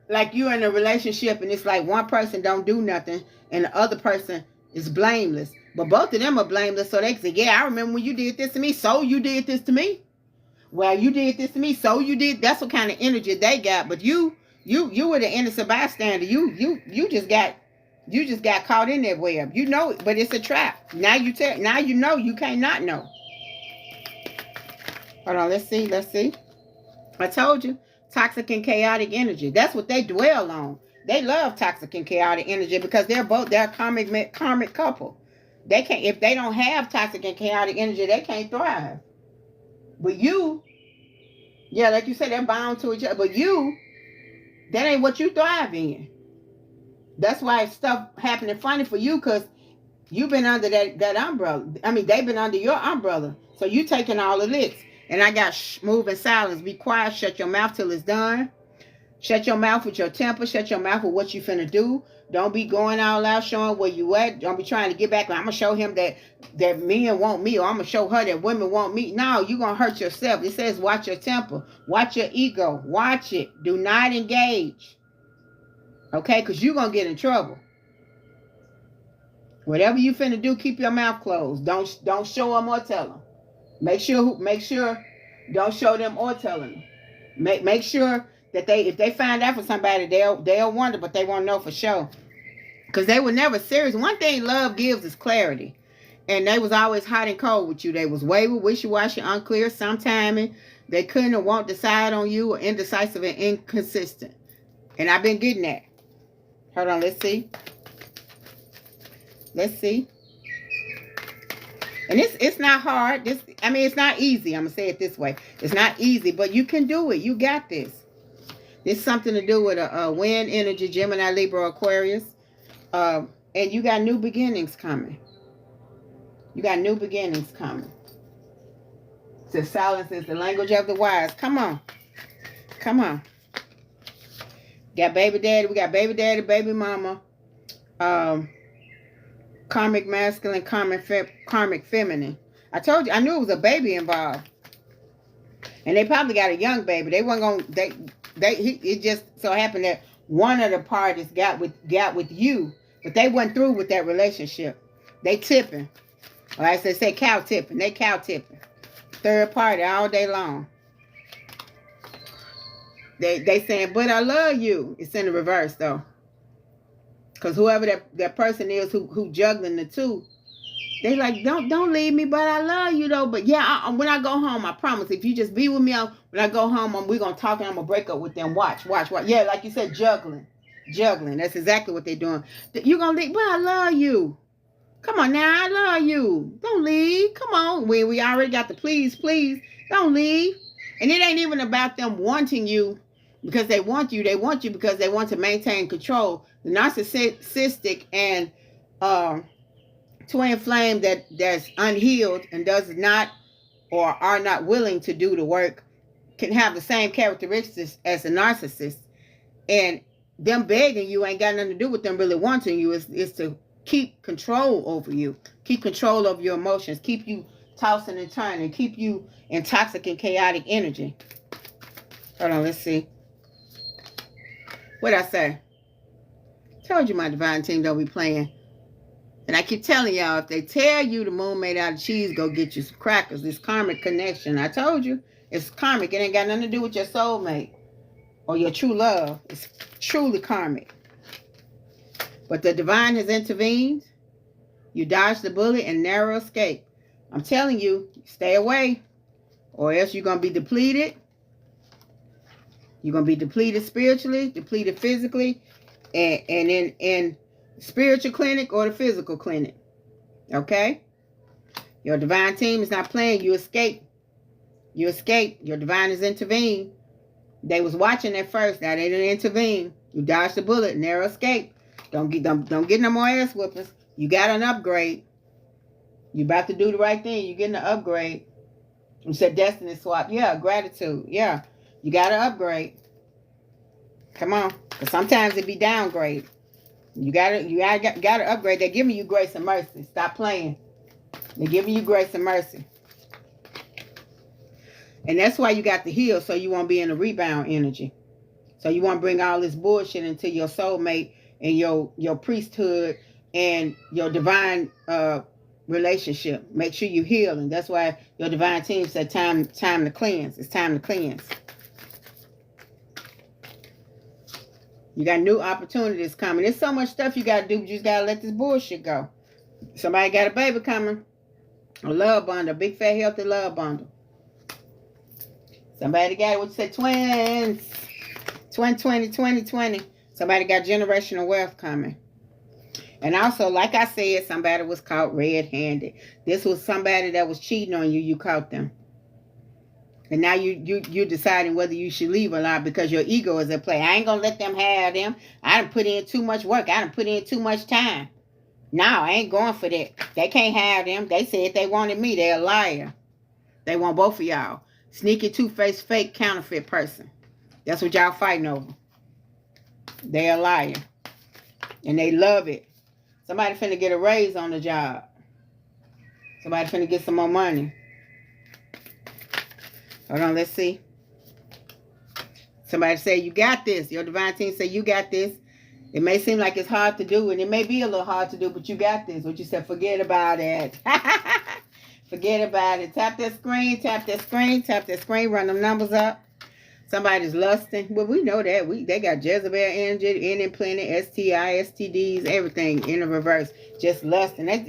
[SPEAKER 1] like you're in a relationship and it's like one person don't do nothing and the other person is blameless. But both of them are blameless, so they can say, yeah, I remember when you did this to me, so you did this to me. Well, you did this to me, so you did. That's what kind of energy they got. But you were the innocent bystander. You just got caught in that web. You know it, but it's a trap. Now you know you can't not know. Hold on, let's see. I told you, toxic and chaotic energy. That's what they dwell on. They love toxic and chaotic energy because they're a karmic couple. They can't, if they don't have toxic and chaotic energy, they can't thrive. But you, yeah, like you said, they're bound to each other. But you, that ain't what you thrive in. That's why stuff happening funny for you, because you've been under that umbrella. I mean, they've been under your umbrella. So you taking all of this. And I got move in silence. Be quiet. Shut your mouth till it's done. Shut your mouth with your temper. Shut your mouth with what you finna do. Don't be going all out showing where you at. Don't be trying to get back. I'm going to show him that men want me, or I'm going to show her that women want me. No, you're going to hurt yourself. It says watch your temper. Watch your ego. Watch it. Do not engage. Okay? Because you're going to get in trouble. Whatever you finna do, keep your mouth closed. Don't show them or tell them. Make sure don't show them or tell them. Make sure that if they find out for somebody, they'll wonder, but they won't know for sure. Because they were never serious. One thing love gives is clarity. And they was always hot and cold with you. They was wayward, wishy-washy, unclear, sometime they couldn't or won't decide on you, or indecisive and inconsistent. And I've been getting that. Hold on, let's see. Let's see. And it's not hard. It's not easy. I'm going to say it this way. It's not easy, but you can do it. You got this. It's something to do with a wind energy, Gemini, Libra, Aquarius. And you got new beginnings coming. You got new beginnings coming. So silence is the language of the wise. Come on. Come on. Got baby daddy. We got baby daddy, baby mama. Karmic masculine, karmic feminine. I told you, I knew it was a baby involved. And they probably got a young baby. They weren't going it just so happened that one of the parties got with you, but they went through with that relationship. They tipping. Or as they say, cow tipping. They cow tipping. Third party all day long. They saying, but I love you. It's in the reverse though. Because whoever that person is who juggling the two, they like, don't leave me, but I love you though. But yeah, when I go home, I promise, if you just be with me, when I go home, we're going to talk and I'm going to break up with them. Watch. Yeah, like you said, juggling. That's exactly what they're doing. You're going to leave, but I love you. Come on now, I love you. Don't leave. Come on. We already got the please. Don't leave. And it ain't even about them wanting you because they want you. They want you because they want to maintain control. The narcissistic and twin flame that's unhealed and does not or are not willing to do the work can have the same characteristics as a narcissist. And them begging you ain't got nothing to do with them really wanting you. It's to keep control over you, keep control of your emotions, keep you tossing and turning, keep you in toxic and chaotic energy. Hold on, let's see. What'd I say? Told you my divine team don't be playing. And I keep telling y'all, if they tell you the moon made out of cheese, go get you some crackers. This karmic connection. I told you, it's karmic. It ain't got nothing to do with your soulmate or your true love. It's truly karmic. But the divine has intervened. You dodged the bullet and narrow escape. I'm telling you, stay away, or else you're going to be depleted. You're going to be depleted spiritually, depleted physically, and in spiritual clinic or the physical clinic. Okay? Your divine team is not playing. You escape. Your divine has intervened. They was watching at first. Now they didn't intervene. You dodged the bullet, narrow escape. Don't get no more ass whoopers. You got an upgrade. You about to do the right thing. You getting an upgrade. You said destiny swap. Yeah, gratitude. Yeah, you got to upgrade. Come on, because sometimes it be downgrade. You got to upgrade. They're giving you grace and mercy. Stop playing. They're giving you grace and mercy. And that's why you got to heal, so you won't be in a rebound energy. So you won't bring all this bullshit into your soulmate and your priesthood and your divine relationship. Make sure you heal. And that's why your divine team said time to cleanse. It's time to cleanse. You got new opportunities coming. There's so much stuff you got to do, but you just got to let this bullshit go. Somebody got a baby coming. A love bundle. A big, fat, healthy love bundle. Somebody got, what you say, twins. 2020. Somebody got generational wealth coming. And also, like I said, somebody was caught red-handed. This was somebody that was cheating on you. You caught them. And now you're deciding whether you should leave or not because your ego is at play. I ain't going to let them have them. I done put in too much work. I done put in too much time. No, I ain't going for that. They can't have them. They said they wanted me. They're a liar. They want both of y'all. Sneaky, two-faced, fake, counterfeit person. That's what y'all fighting over. They're a liar. And they love it. Somebody finna get a raise on the job. Somebody finna get some more money. Hold on, let's see. Somebody say, you got this. Your divine team say, you got this. It may seem like it's hard to do, and it may be a little hard to do, but you got this. What you said, forget about it. Forget about it. Tap that screen, run them numbers up. Somebody's lusting. Well, we know that. They got Jezebel energy, in and plenty, STI, STDs, everything in the reverse. Just lusting. They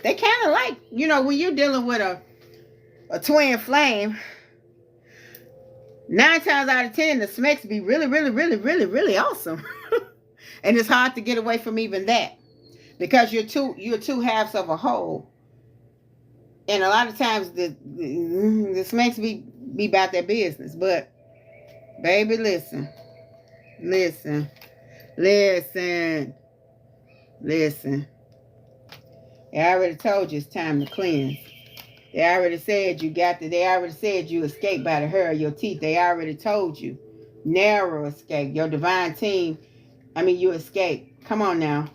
[SPEAKER 1] kind of like, when you're dealing with a twin flame, 9 times out of 10, the smecks be really, really, really, really, really awesome. And it's hard to get away from even that. Because you're two halves of a whole. And a lot of times this makes me be about their business. But baby, listen. Listen. Listen. Listen. They already told you it's time to cleanse. They already said they already said you escaped by the hair of your teeth. They already told you. Narrow escape. Your divine team, you escaped. Come on now.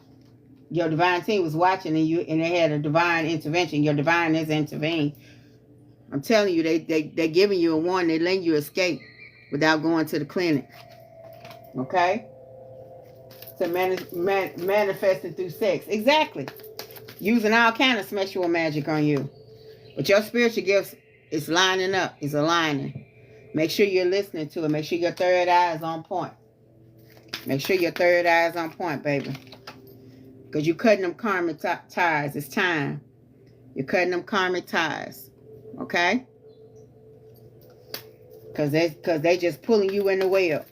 [SPEAKER 1] Your divine team was watching and they had a divine intervention. Your divine has intervened. I'm telling you, they're giving you a warning. They're letting you escape without going to the clinic. Okay? So manifesting through sex. Exactly. Using all kind of sexual magic on you. But your spiritual gifts is lining up. Is aligning. Make sure you're listening to it. Make sure your third eye is on point. Make sure your third eye is on point, baby. Because you're cutting them karmic ties. It's time. You're cutting them karmic ties. Okay? Because they just pulling you in the well.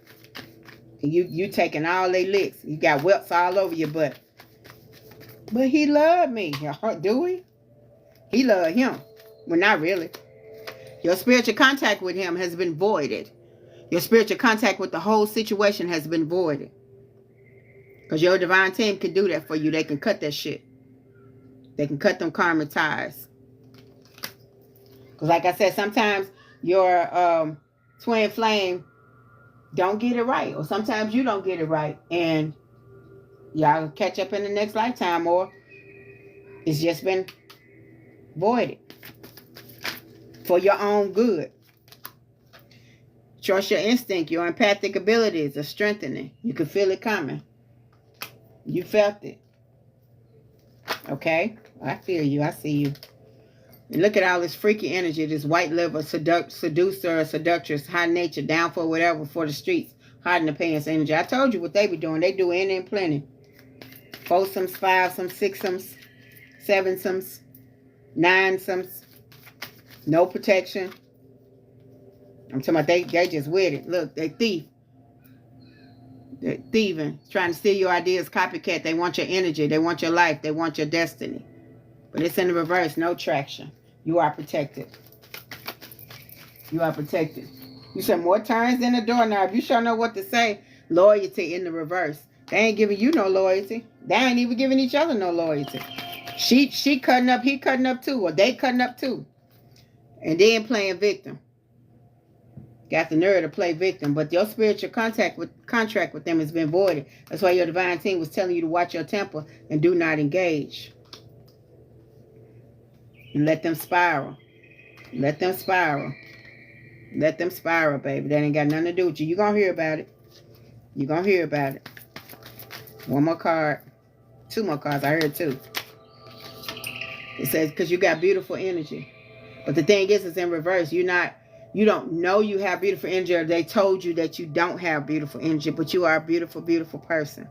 [SPEAKER 1] And you taking all they licks. You got whelps all over your butt. But he loved me. Do he? He loved him. Well, not really. Your spiritual contact with him has been voided. Your spiritual contact with the whole situation has been voided. Because your divine team can do that for you. They can cut that shit. They can cut them karmic ties. Because like I said, sometimes your twin flame don't get it right. Or sometimes you don't get it right. And y'all catch up in the next lifetime. Or it's just been voided. For your own good. Trust your instinct. Your empathic abilities are strengthening. You can feel it coming. You felt it. Okay? I feel you. I see you. And look at all this freaky energy. This white liver, seducer or seductress, high nature, down for whatever, for the streets, hiding the pants energy. I told you what they be doing. They do any and plenty. Foursomes, fivesomes, sixsomes, sevensomes, ninesomes. No protection. I'm talking about they just with it. Look, they thief. They're thieving. Trying to steal your ideas, copycat. They want your energy. They want your life. They want your destiny. But it's in the reverse. No traction. You are protected. You are protected. You said more turns than a doorknob. You sure know what to say. Loyalty in the reverse. They ain't giving you no loyalty. They ain't even giving each other no loyalty. She cutting up. He cutting up too. Or they cutting up too. And then playing victim. Got the nerve to play victim. But your spiritual contract with them has been voided. That's why your divine team was telling you to watch your temper and do not engage. And let them spiral. Let them spiral. Let them spiral, baby. That ain't got nothing to do with you. You're going to hear about it. You're going to hear about it. One more card. Two more cards. I heard two. It says, because you got beautiful energy. But the thing is, it's in reverse. You don't know you have beautiful energy, or they told you that you don't have beautiful energy, but you are a beautiful, beautiful person.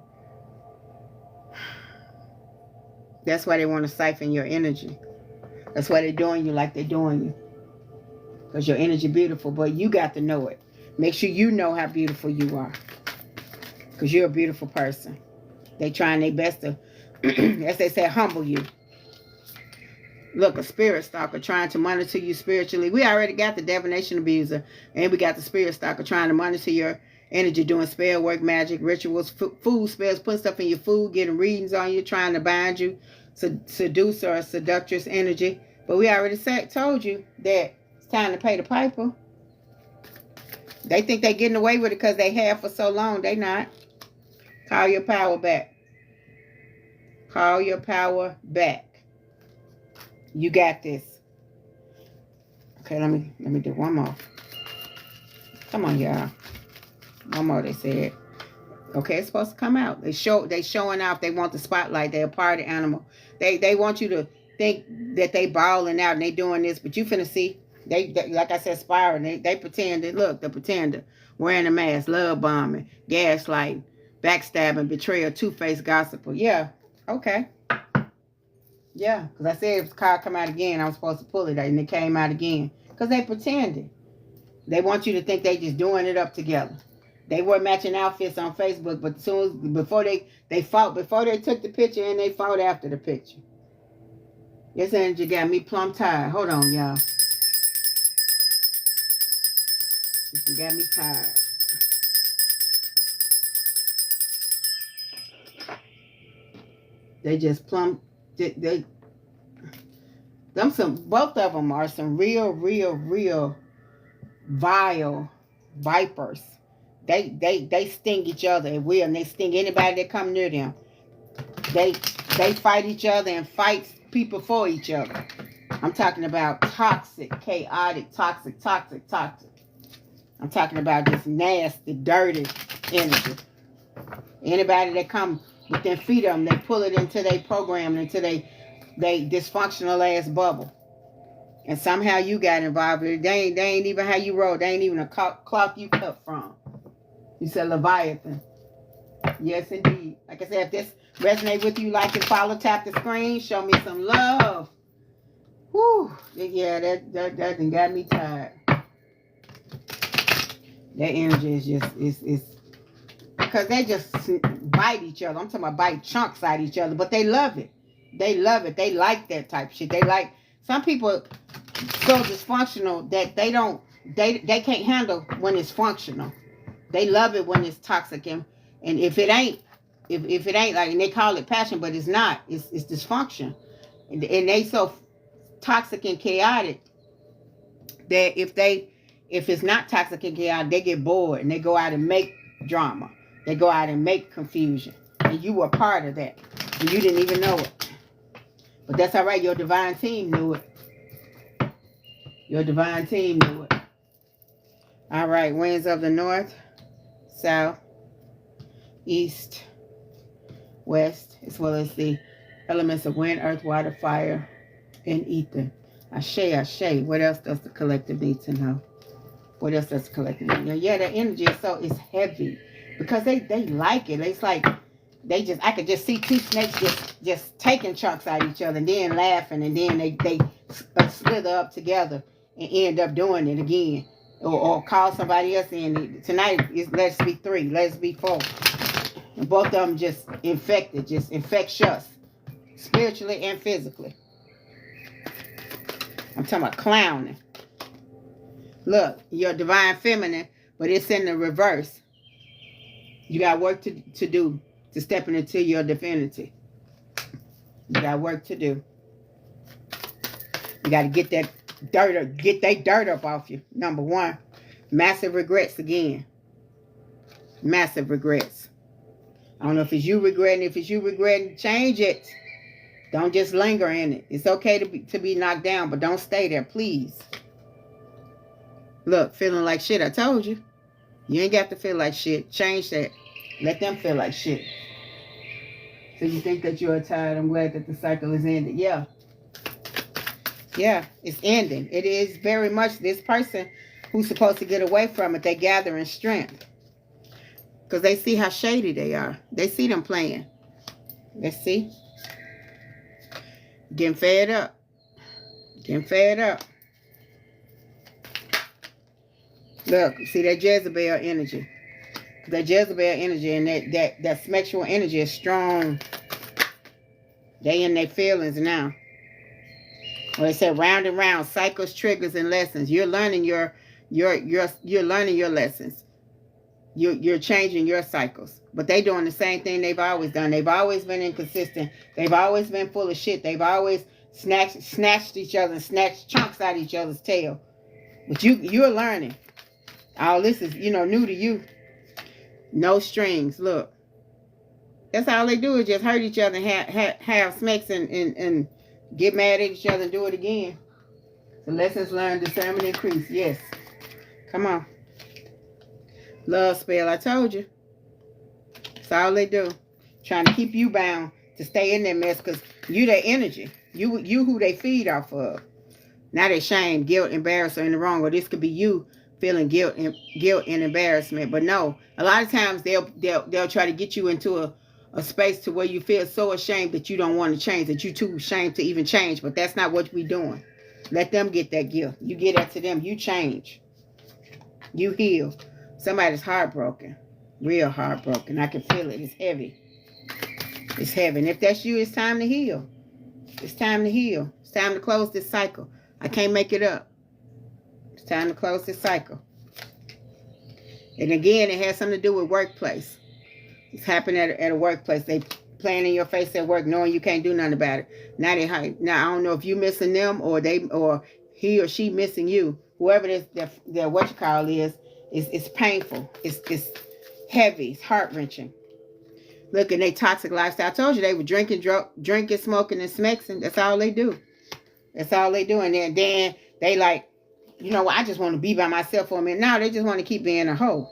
[SPEAKER 1] That's why they want to siphon your energy. That's why they're doing you like they're doing you. Because your energy is beautiful, but you got to know it. Make sure you know how beautiful you are. Because you're a beautiful person. They trying their best to, as they say, humble you. Look, a spirit stalker trying to monitor you spiritually. We already got the divination abuser. And we got the spirit stalker trying to monitor your energy, doing spell work, magic, rituals, food spells, putting stuff in your food, getting readings on you, trying to bind you, seducer or seductress energy. But we already told you that it's time to pay the piper. They think they're getting away with it because they have for so long. They not. Call your power back. Call your power back. You got this. Okay, let me do one more. Come on, y'all. One more, they said. Okay, it's supposed to come out. They showing off. They want the spotlight. They're a party animal. They want you to think that they balling out and they doing this, but you finna see. They like I said, spiraling. They pretend. Look, the pretender. Wearing a mask, love bombing, gaslighting, backstabbing, betrayal, two-faced gossiper. Yeah, okay. Yeah, because I said if the card come out again, I was supposed to pull it, and it came out again. Because they pretended. They want you to think they just doing it up together. They were matching outfits on Facebook, but before they fought, before they took the picture, and they fought after the picture. This energy got me plumb tired. Hold on, y'all. This got me tired. They just plumb. Both of them are some real vile vipers. They sting each other and they sting anybody that come near them. They fight each other and fight people for each other. I'm talking about toxic, chaotic, toxic. I'm talking about this nasty, dirty energy. Anybody that come within feet of them, they pull it into their program, into they dysfunctional ass bubble. And somehow you got involved with it. They ain't even how you roll. They ain't even a cloth you cut from. You said Leviathan. Yes, indeed. Like I said, if this resonates with you, like and follow, tap the screen, show me some love. Whew. Yeah, that done got me tired. That energy is just, it's because they just bite each other. I'm talking about bite chunks out each other, but they love it. They love it. They like that type of shit. They like, some people so dysfunctional that they can't handle when it's functional. They love it when it's toxic, and if it ain't like, and they call it passion, but it's not. It's dysfunction, and they so toxic and chaotic that if it's not toxic and chaotic, they get bored and they go out and make drama. They go out and make confusion, and you were part of that, and you didn't even know it. But that's all right. Your divine team knew it. Your divine team knew it. All right, winds of the north, south, east, west, as well as the elements of wind, earth, water, fire, and ether. Ashe, ashe. What else does the collective need to know? What else does the collective need to know? Yeah, the energy is heavy because they like it. It's like I could just see two snakes just taking chunks out of each other and then laughing, and then they slither up together and end up doing it again. Or call somebody else in. Tonight, let's be 3, let's be 4. And both of them just infected, just infectious, spiritually and physically. I'm talking about clowning. Look, you're divine feminine, but it's in the reverse. You got work to do to step into your divinity. You got work to do. You got to get that dirt up off you. Number 1, massive regrets again. Massive regrets. I don't know if it's you regretting. If it's you regretting, change it. Don't just linger in it. It's okay to be knocked down, but don't stay there, please. Look, feeling like shit. I told you. You ain't got to feel like shit. Change that. Let them feel like shit. So you think that you are tired. I'm glad that the cycle is ended. Yeah. Yeah, it's ending. It is very much this person who's supposed to get away from it. They gathering strength. Because they see how shady they are. They see them playing. Let's see. Getting fed up. Getting fed up. Look, see that Jezebel energy. That Jezebel energy and that sexual energy is strong. They in their feelings now. Well, it said round and round, cycles, triggers, and lessons. You're learning you're learning your lessons. You're changing your cycles. But they doing the same thing they've always done. They've always been inconsistent. They've always been full of shit. They've always snatched each other and snatched chunks out of each other's tail. But you're learning. All this is, new to you. No strings. Look. That's all they do is just hurt each other and have smacks and get mad at each other and do it again. So lessons learned, discernment increase. Yes. Come on. Love spell. I told you. That's all they do. Trying to keep you bound to stay in that mess because you their energy. You who they feed off of. Now they shame, guilt, embarrassment, or in the wrong. Or this could be you feeling guilt and embarrassment. But no, a lot of times they'll try to get you into a space to where you feel so ashamed that you don't want to change, that you're too ashamed to even change. But that's not what we're doing. Let them get that gift. You get that to them. You change. You heal. Somebody's heartbroken. Real heartbroken. I can feel it. It's heavy. It's heavy. And if that's you, it's time to heal. It's time to heal. It's time to close this cycle. I can't make it up. It's time to close this cycle. And again, it has something to do with workplace. It's happening at a workplace. They playing in your face at work, knowing you can't do nothing about it. Now I don't know if you missing them or he or she missing you. Whoever this their what you call is, it's painful. It's heavy. It's heart wrenching. Look, and they toxic lifestyle. I told you they were drinking, smoking, and smexing. That's all they do. That's all they do. And then they like, you know, I just want to be by myself for a minute. Now they just want to keep being a hoe.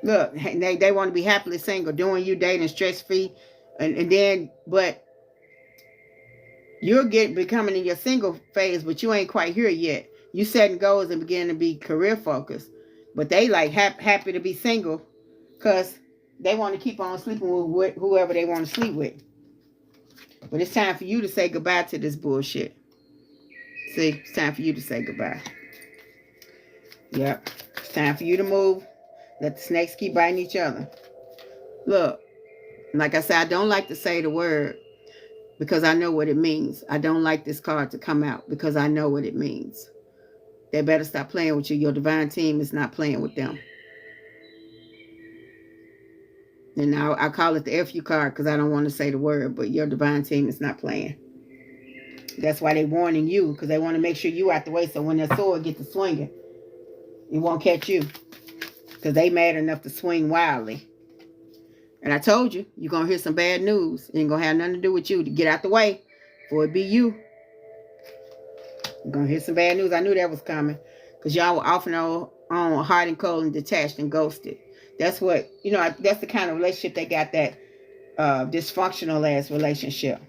[SPEAKER 1] Look, they want to be happily single, doing you, dating, stress-free. And then, but you're becoming in your single phase, but you ain't quite here yet. You setting goals and beginning to be career focused. But they like happy to be single because they want to keep on sleeping with whoever they want to sleep with. But it's time for you to say goodbye to this bullshit. See, it's time for you to say goodbye. Yep. It's time for you to move. Let the snakes keep biting each other. Look, like I said, I don't like to say the word because I know what it means. I don't like this card to come out because I know what it means. They better stop playing with you. Your divine team is not playing with them. And now I call it the FU card because I don't want to say the word, but your divine team is not playing. That's why they're warning you, because they want to make sure you out the way so when that sword gets to swinging, it won't catch you. Because they mad enough to swing wildly. And I told you, you're going to hear some bad news. It ain't going to have nothing to do with you. To get out the way before it be you. You're going to hear some bad news. I knew that was coming. Because y'all were often on hot and cold and detached and ghosted. That's what, you know, that's the kind of relationship they got, that dysfunctional ass relationship.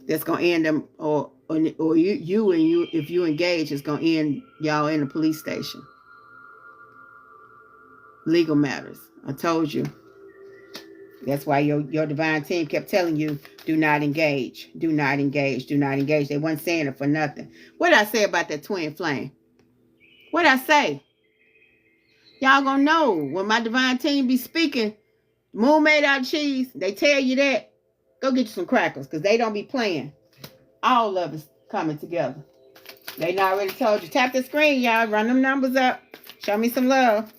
[SPEAKER 1] That's going to end them, or you, if you engage, it's going to end y'all in a police station. Legal matters. I told you. That's why your divine team kept telling you, do not engage. Do not engage. Do not engage. They weren't saying it for nothing. What did I say about that twin flame? What did I say? Y'all gonna know when my divine team be speaking, moon made out of cheese, they tell you that, go get you some crackers, because they don't be playing. All of us coming together. They not already told you. Tap the screen, y'all. Run them numbers up. Show me some love.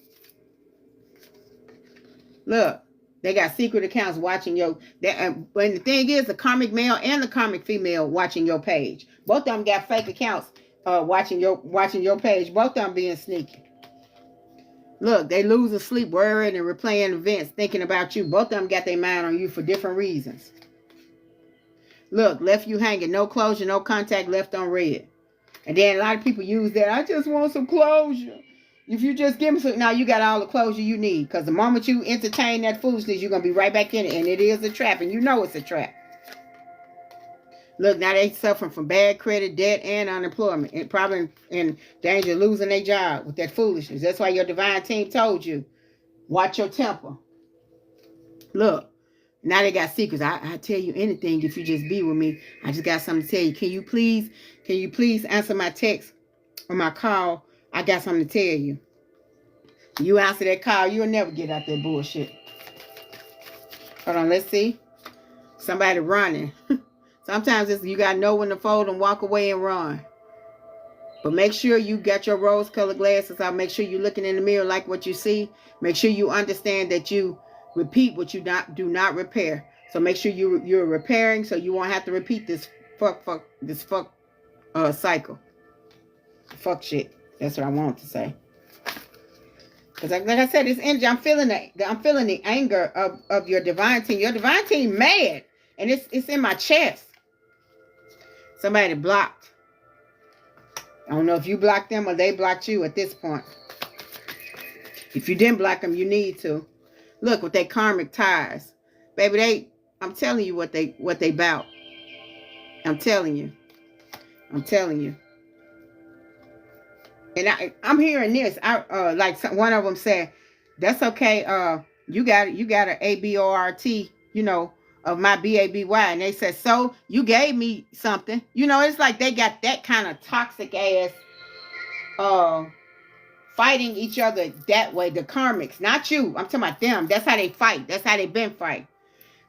[SPEAKER 1] Look, they got secret accounts watching your... and the thing is, the karmic male and the karmic female watching your page. Both of them got fake accounts watching your page. Both of them being sneaky. Look, they losing sleep, worrying and replaying events, thinking about you. Both of them got their mind on you for different reasons. Look, left you hanging. No closure, no contact, left on red. And then a lot of people use that. I just want some closure. If you just give me some... Now you got all the closure you need. Because the moment you entertain that foolishness, you're going to be right back in it. And it is a trap. And you know it's a trap. Look, now they suffering from bad credit, debt, and unemployment. And probably in danger of losing their job with that foolishness. That's why your divine team told you, watch your temper. Look, now they got secrets. I tell you anything if you just be with me. I just got something to tell you. Can you please answer my text or my call? I got something to tell you. You answer that call, you'll never get out that bullshit. Hold on, let's see. Somebody running. Sometimes you got to know when to fold and walk away and run. But make sure you got your rose-colored glasses out. Make sure you're looking in the mirror like what you see. Make sure you understand that you repeat what you do not repair. So make sure you're repairing so you won't have to repeat this fuck cycle. Fuck shit. That's what I want to say. Because like I said, this energy, I'm feeling the anger of your divine team. Your divine team mad. And it's in my chest. Somebody blocked. I don't know if you blocked them or they blocked you at this point. If you didn't block them, you need to. Look, with their karmic ties. Baby, I'm telling you what they bout. I'm telling you. I'm telling you. And I'm hearing this. Like one of them said, that's okay. You got an ABORT, you know, of my BABY. And they said, so you gave me something. You know, it's like they got that kind of toxic ass fighting each other that way. The karmics, not you. I'm talking about them. That's how they fight. That's how they been fighting.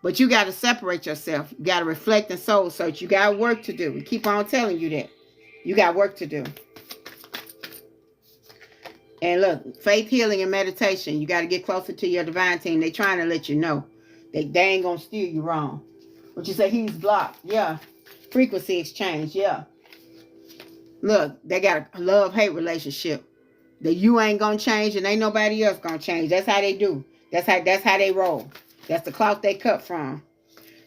[SPEAKER 1] But you got to separate yourself. You got to reflect and soul search. You got work to do. We keep on telling you that. You got work to do. And look, faith, healing, and meditation. You got to get closer to your divine team. They trying to let you know. They ain't going to steer you wrong. But you say he's blocked. Yeah. Frequency exchange. Yeah. Look, they got a love-hate relationship. That you ain't going to change and ain't nobody else going to change. That's how they do. That's how they roll. That's the cloth they cut from.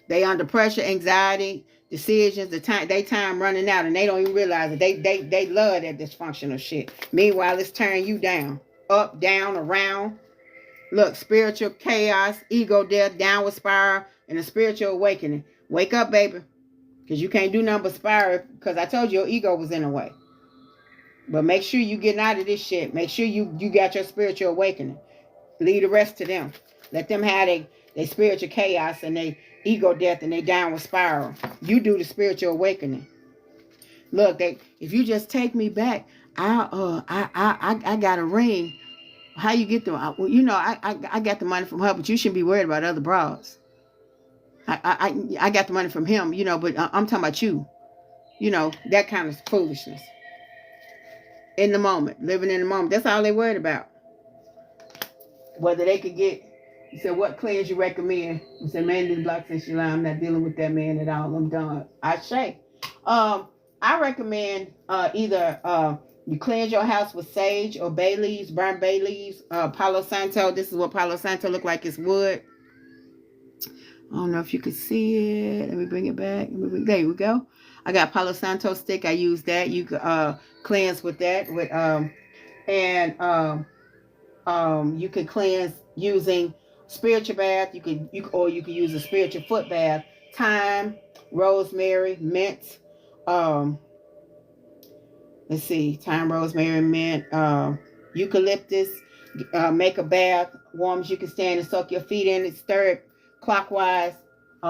[SPEAKER 1] They under pressure, anxiety, decisions, they time running out, and they don't even realize it. They love that dysfunctional shit. Meanwhile, it's tearing you down. Up, down, around. Look, spiritual chaos, ego death, downward spiral, and a spiritual awakening. Wake up, baby. Because you can't do nothing but spiral, because I told you your ego was in the way. But make sure you getting out of this shit. Make sure you got your spiritual awakening. Leave the rest to them. Let them have their spiritual chaos and their ego death and their downward spiral. You do the spiritual awakening. Look, if you just take me back, I got a ring. How you get them? I got the money from her, but you shouldn't be worried about other broads. I got the money from him, but I'm talking about you. That kind of foolishness. In the moment, living in the moment. That's all they worried about. Whether they could get, you said, what cleanse you recommend? You said, man, these blocks and Shalom, I'm not dealing with that man at all. I'm done. I say. I recommend either you cleanse your house with sage or bay leaves, burnt bay leaves, Palo Santo. This is what Palo Santo look like. It's wood. I don't know if you could see it. Let me bring it back. There we go. I got Palo Santo stick. I use that. You could cleanse with that. You can cleanse using spiritual bath. You could use a spiritual foot bath. Thyme, rosemary, mint. Let's see, thyme, rosemary, mint, eucalyptus. Make a bath, warm as you can stand and soak your feet in it. Stir it clockwise.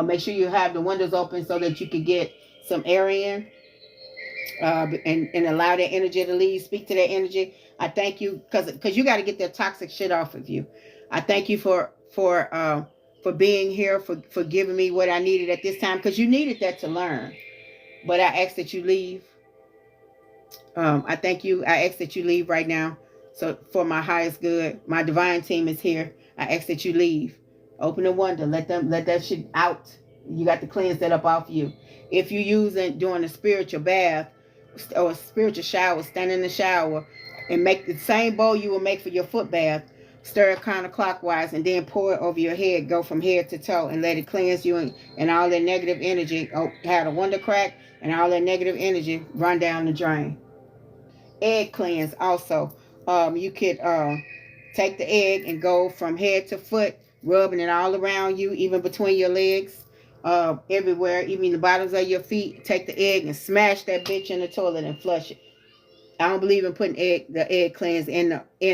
[SPEAKER 1] Make sure you have the windows open so that you can get some air in. And allow that energy to leave. Speak to that energy. I thank you because you got to get that toxic shit off of you. I thank you for being here, for giving me what I needed at this time, because you needed that to learn. But I ask that you leave. I thank you. I ask that you leave right now. So for my highest good, my divine team is here. I ask that you leave. Open the window. Let that shit out. You got to cleanse that up off you. If you're doing a spiritual bath or a spiritual shower, stand in the shower and make the same bowl you will make for your foot bath. Stir it counterclockwise and then pour it over your head. Go from head to toe and let it cleanse you and all that negative energy. Have a window crack and all that negative energy run down the drain. Egg cleanse also. You could take the egg and go from head to foot, rubbing it all around you, even between your legs, everywhere, even the bottoms of your feet. Take the egg and smash that bitch in the toilet and flush it. I don't believe in putting the egg cleanse in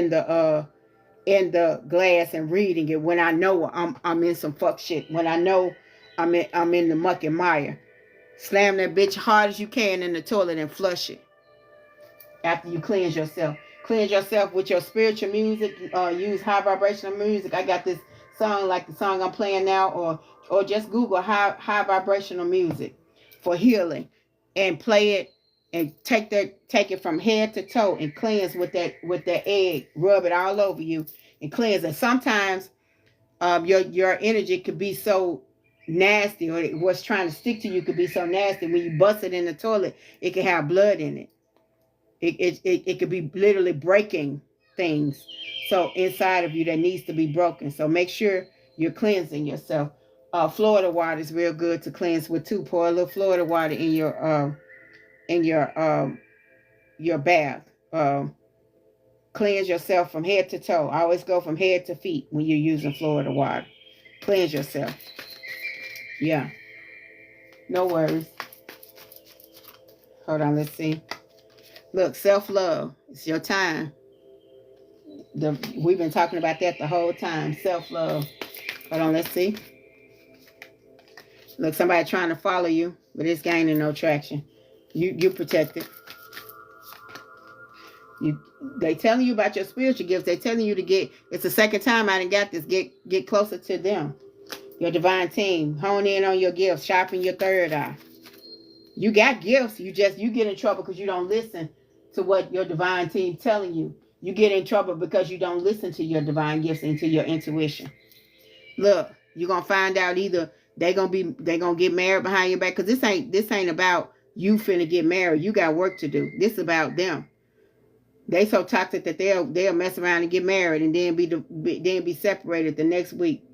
[SPEAKER 1] the glass and reading it when I know I'm in some fuck shit. When I know I'm in the muck and mire. Slam that bitch hard as you can in the toilet and flush it. After you cleanse yourself. Cleanse yourself with your spiritual music. Use high vibrational music. I got this song like the song I'm playing now, or just Google high vibrational music for healing and play it and take it from head to toe and cleanse with that egg. Rub it all over you and cleanse. And sometimes your energy could be so nasty, or what's trying to stick to you could be so nasty. When you bust it in the toilet, it can have blood in it. It could be literally breaking things. So inside of you that needs to be broken. So make sure you're cleansing yourself. Florida water is real good to cleanse with too. Pour a little Florida water in your bath. Cleanse yourself from head to toe. I always go from head to feet when you're using Florida water. Cleanse yourself. Yeah. No worries. Hold on, let's see. Look, self-love. It's your time. We've been talking about that the whole time. Self-love. Hold on, let's see. Look, somebody trying to follow you, but it's gaining no traction. You protected. They telling you about your spiritual gifts. They telling you to get. It's the second time I done got this. Get closer to them. Your divine team. Hone in on your gifts. Sharpen your third eye. You got gifts. You get in trouble because you don't listen to what your divine team telling you. You get in trouble because you don't listen to your divine gifts and to your intuition. Look, you're gonna find out either they gonna get married behind your back, because this ain't about you finna get married. You got work to do. This is about them. They so toxic that they'll mess around and get married and then be separated the next week.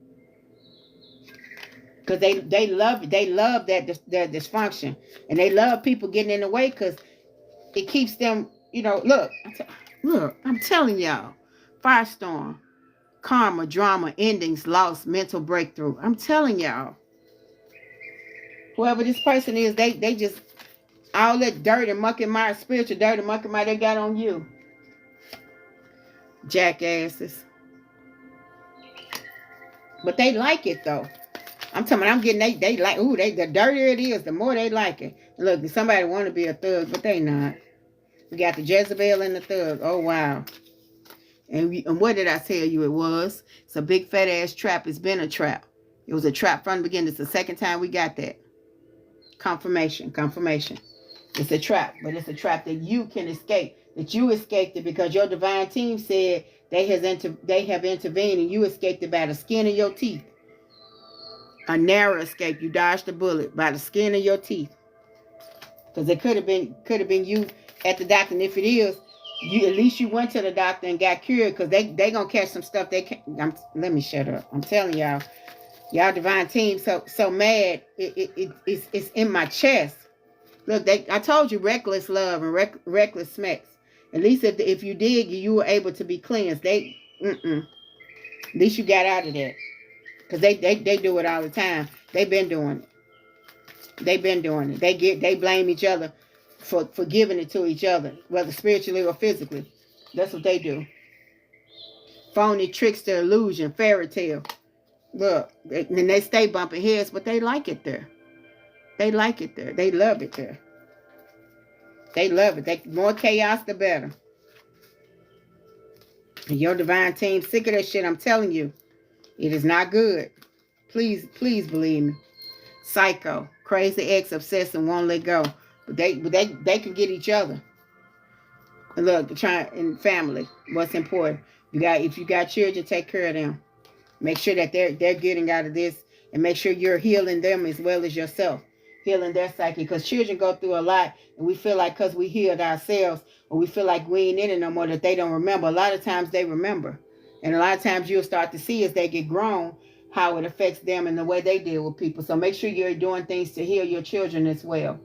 [SPEAKER 1] Because they love that dysfunction, and they love people getting in the way because it keeps them. Look, I'm telling y'all, firestorm, karma, drama, endings, loss, mental breakthrough. I'm telling y'all, whoever this person is, they just all that dirt and muck and mire, spiritual dirt and muck and mire they got on you, jackasses. But they like it though. I'm telling you, I'm getting they like, the dirtier it is, the more they like it. And look, somebody want to be a thug, but they not. We got the Jezebel and the thug. Oh, wow. And what did I tell you it was? It's a big fat ass trap. It's been a trap. It was a trap from the beginning. It's the second time we got that. Confirmation. It's a trap, but it's a trap that you can escape. That you escaped it because your divine team said they have intervened and you escaped it by the skin of your teeth. A narrow escape. You dodged the bullet by the skin of your teeth. Because it could have been you at the doctor, and if it is, at least you went to the doctor and got cured, because they gonna catch some stuff they can't. Let me shut up. I'm telling y'all divine team so mad it's in my chest. Look, I told you reckless love and reckless smacks. At least if you did, you were able to be cleansed. At least you got out of that, because they do it all the time. They've been doing it. They blame each other for giving it to each other, whether spiritually or physically. That's what they do. Phony, trickster, illusion, fairy tale. Look, and they stay bumping heads, but they like it there. They like it there. They love it there. They love it. More chaos, the better. And your divine team sick of that shit. I'm telling you, it is not good. Please believe me. Psycho, crazy ex, obsessed and won't let go. But they can get each other. And look, in family, what's important? If you got children, take care of them. Make sure that they're getting out of this, and make sure you're healing them as well as yourself, healing their psyche. Because children go through a lot, and we feel like because we healed ourselves, or we feel like we ain't in it no more, that they don't remember. A lot of times they remember, and a lot of times you'll start to see as they get grown how it affects them and the way they deal with people. So make sure you're doing things to heal your children as well.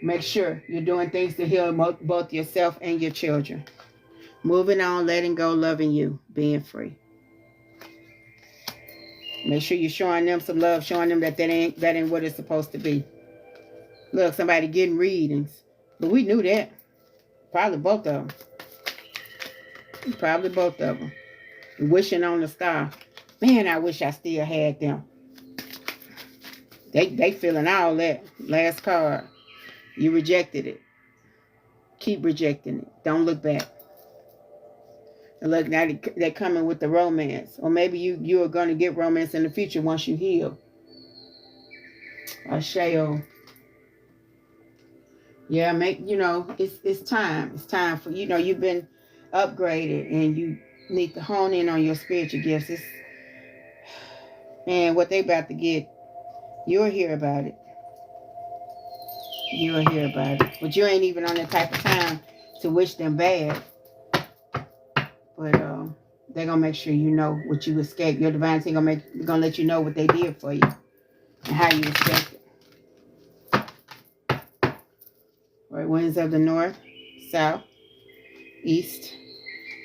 [SPEAKER 1] Make sure you're doing things to heal both yourself and your children. Moving on, letting go, loving you, being free. Make sure you're showing them some love, showing them that ain't what it's supposed to be. Look, somebody getting readings. But we knew that. Probably both of them. Wishing on the star. Man, I wish I still had them. They feeling all that. Last card. You rejected it. Keep rejecting it. Don't look back. And look, now they're coming with the romance. Or maybe you are going to get romance in the future once you heal. Asheo. Yeah, it's time. It's time for, you've been upgraded and you need to hone in on your spiritual gifts. Man, what they about to get, you'll hear about it. You'll hear about it. But you ain't even on that type of time to wish them bad. But they're going to make sure you know what you escaped. Your divine team going to let you know what they did for you and how you escaped it. Right, winds of the north, south, east,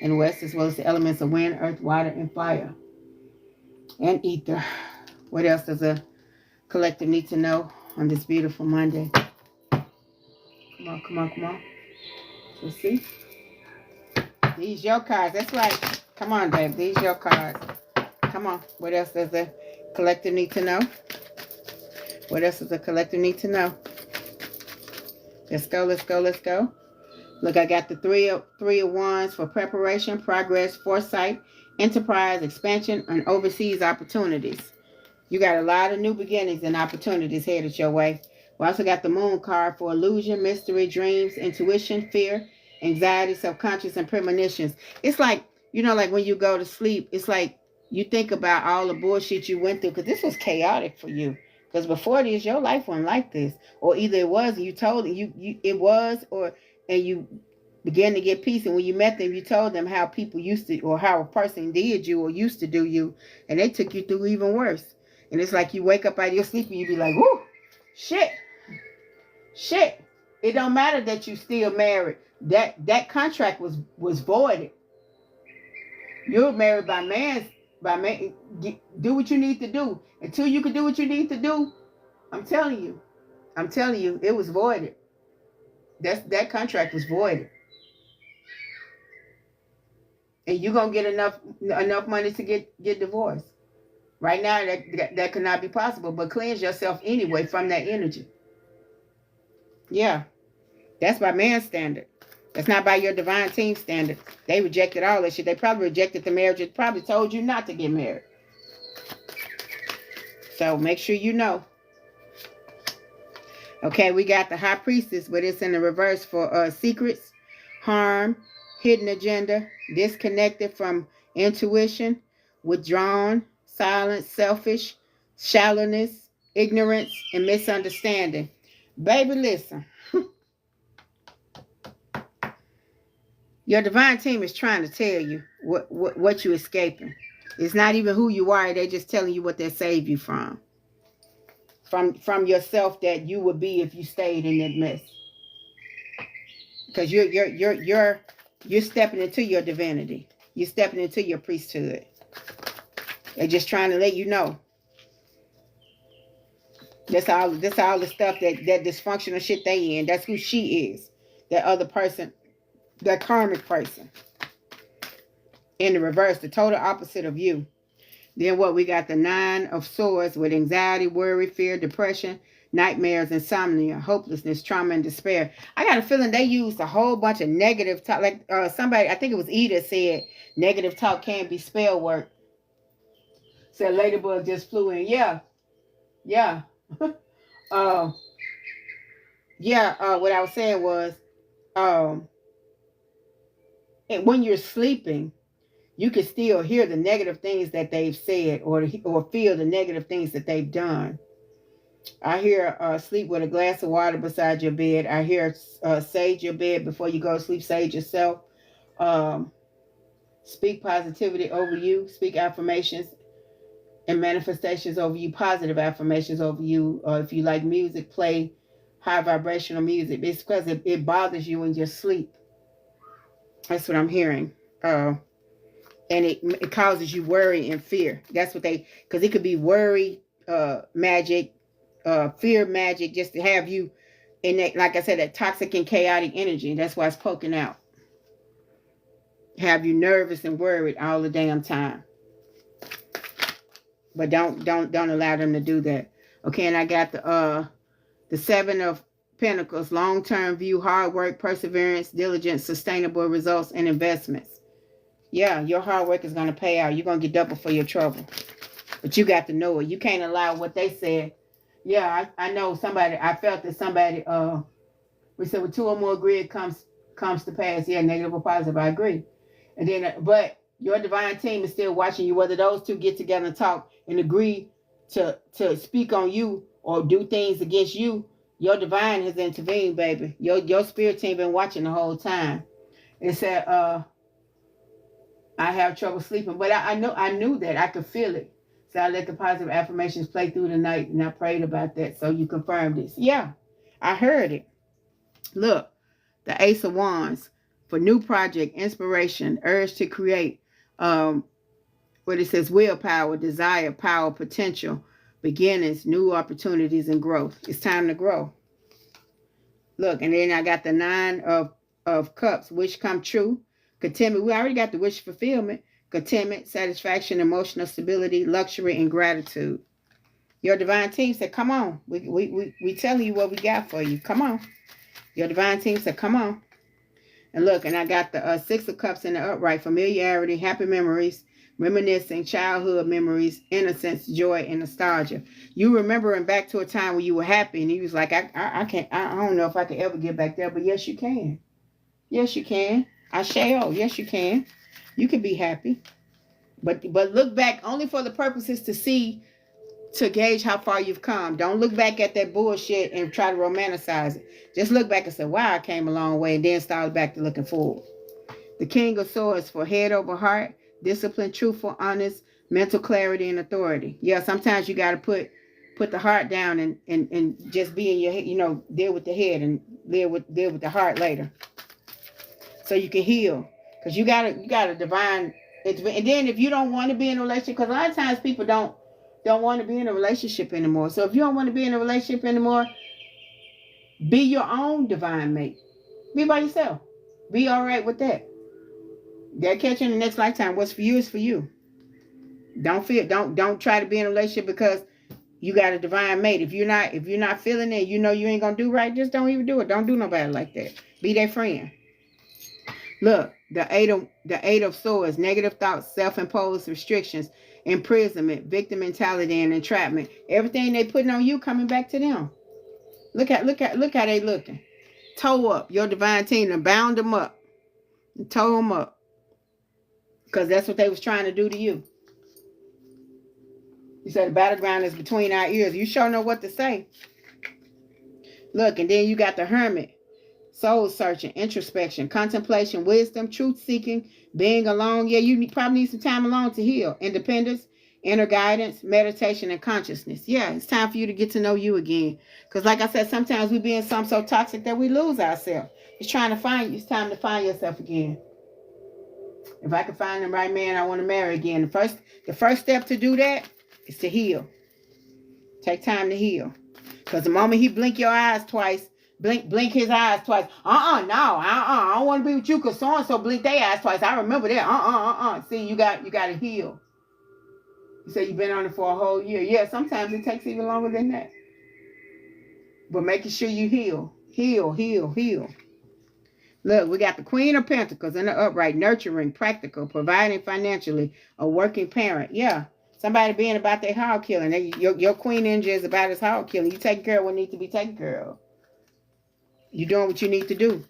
[SPEAKER 1] and west, as well as the elements of wind, earth, water, and fire, and ether. What else does a collective need to know on this beautiful Monday? Come on. Let's see. These your cards. That's right. Come on, babe. These your cards. Come on. What else does the collective need to know? What else does the collective need to know? Let's go. Look, I got the three of wands for preparation, progress, foresight, enterprise, expansion, and overseas opportunities. You got a lot of new beginnings and opportunities headed your way. We also got the moon card for illusion, mystery, dreams, intuition, fear, anxiety, subconscious, and premonitions. It's like, like when you go to sleep, it's like you think about all the bullshit you went through, because this was chaotic for you. Because before this, your life wasn't like this. Or either it was and you told it was, and you began to get peace. And when you met them, you told them how people used to, or how a person did you or used to do you, and they took you through even worse. And it's like you wake up out of your sleep and you be like, whoo, shit. It don't matter that you still married. That contract was voided. You're married by man. Do what you need to do. Until you can do what you need to do, I'm telling you, it was voided. That contract was voided. And you're gonna get enough money to get divorced. Right now, that could not be possible, but cleanse yourself anyway from that energy. Yeah, that's by man's standard. That's not by your divine team standard. They rejected all that shit. They probably rejected the marriage. It probably told you not to get married. So make sure you know. Okay, we got the high priestess, but it's in the reverse for secrets, harm, hidden agenda, disconnected from intuition, withdrawn, silent, selfish, shallowness, ignorance, and misunderstanding. Baby, listen. Your divine team is trying to tell you what you're escaping. It's not even who you are. They're just telling you what they saved you from. From yourself that you would be if you stayed in that mess. Because you're stepping into your divinity. You're stepping into your priesthood. They're just trying to let you know. That's all the stuff that dysfunctional shit they in. That's who she is. That other person, that karmic person. In the reverse, the total opposite of you. Then what, we got the 9 of Swords with anxiety, worry, fear, depression, nightmares, insomnia, hopelessness, trauma, and despair. I got a feeling they used a whole bunch of negative talk. Like somebody, I think it was Edith, said negative talk can't be spell work. Said Ladybug just flew in. Yeah. What I was saying was, when you're sleeping, you can still hear the negative things that they've said, or feel the negative things that they've done. I hear sleep with a glass of water beside your bed. I hear sage your bed before you go to sleep. Sage yourself. Speak positivity over you. Speak affirmations and manifestations over you. Positive affirmations over you. If you like music, play high vibrational music. It's because it bothers you in your sleep. That's what I'm hearing. And it causes you worry and fear. That's what because it could be worry, magic, fear magic, just to have you in that, like I said, that toxic and chaotic energy. That's why it's poking out. Have you nervous and worried all the damn time. But don't allow them to do that. Okay, and I got the 7 of Pentacles, long-term view, hard work, perseverance, diligence, sustainable results, and investments. Yeah, your hard work is going to pay out. You're going to get double for your trouble. But you got to know it. You can't allow what they said. Yeah, I know somebody, I felt that somebody, we said, with 2 or more agree, it comes to pass. Yeah, negative or positive, I agree. And then, but your divine team is still watching you, whether those two get together and talk and agree to speak on you or do things against you. Your divine has intervened, baby. Your spirit team been watching the whole time. It said, I have trouble sleeping, but I knew that. I could feel it. So I let the positive affirmations play through the night, and I prayed about that. So you confirmed this. Yeah, I heard it. Look, the Ace of Wands for new project, inspiration, urge to create. What it says, willpower, desire, power, potential, beginnings, new opportunities, and growth. It's time to grow. Look, and then I got the 9 of Cups, wish come true. Contentment. We already got the wish fulfillment. Contentment, satisfaction, emotional stability, luxury, and gratitude. Your divine team said, come on. We telling you what we got for you. Come on. Your divine team said, come on. And look, and I got the Six of Cups in the upright. Familiarity, happy memories, reminiscing, childhood memories, innocence, joy, and nostalgia. You remembering back to a time when you were happy, and you was like, I can't, I don't know if I could ever get back there, but yes, you can. Yes, you can. I shall. Yes, you can. You can be happy. But look back only for the purposes to gauge how far you've come. Don't look back at that bullshit and try to romanticize it. Just look back and say, wow, I came a long way, and then start back to looking forward. The King of Swords for head over heart, discipline, truthful, honest, mental clarity, and authority. Yeah, sometimes you got to put the heart down and just be in your head, deal with the head and deal with the heart later. So you can heal. Because you got a divine, and then if you don't want to be in a relationship, because a lot of times people don't want to be in a relationship anymore. So if you don't want to be in a relationship anymore, be your own divine mate. Be by yourself. Be all right with that. They'll catch you in the next lifetime. What's for you is for you. Don't try to be in a relationship because you got a divine mate. If you're not feeling it, you ain't gonna do right, just don't even do it. Don't do nobody like that. Be their friend. Look, the eight of swords, negative thoughts, self-imposed restrictions, imprisonment, victim mentality, and entrapment. Everything they putting on you coming back to them. Look how they looking. Toe up. Your divine team and bound them up. And toe them up. Because that's what they was trying to do to you. You said the battleground is between our ears. You sure know what to say. Look, and then you got the hermit. Soul searching, introspection, contemplation, wisdom, truth seeking, being alone. Yeah, you probably need some time alone to heal. Independence, inner guidance, meditation, and consciousness. Yeah, it's time for you to get to know you again. Because like I said, sometimes we be in something so toxic that we lose ourselves. It's time to find yourself again. If I can find the right man I want to marry again, the first step to do that is to heal. Take time to heal. Because the moment he blink your eyes twice, blink his eyes twice. I don't want to be with you because so-and-so blinked their eyes twice. I remember that. See, you got to heal. You say you've been on it for a whole year. Yeah, sometimes it takes even longer than that. But making sure you heal. Heal. Look, we got the Queen of Pentacles in the upright, nurturing, practical, providing financially, a working parent. Yeah, somebody being about their hog killing. Your queen energy is about his hog killing. You taking care of what needs to be taken care of. You're doing what you need to do.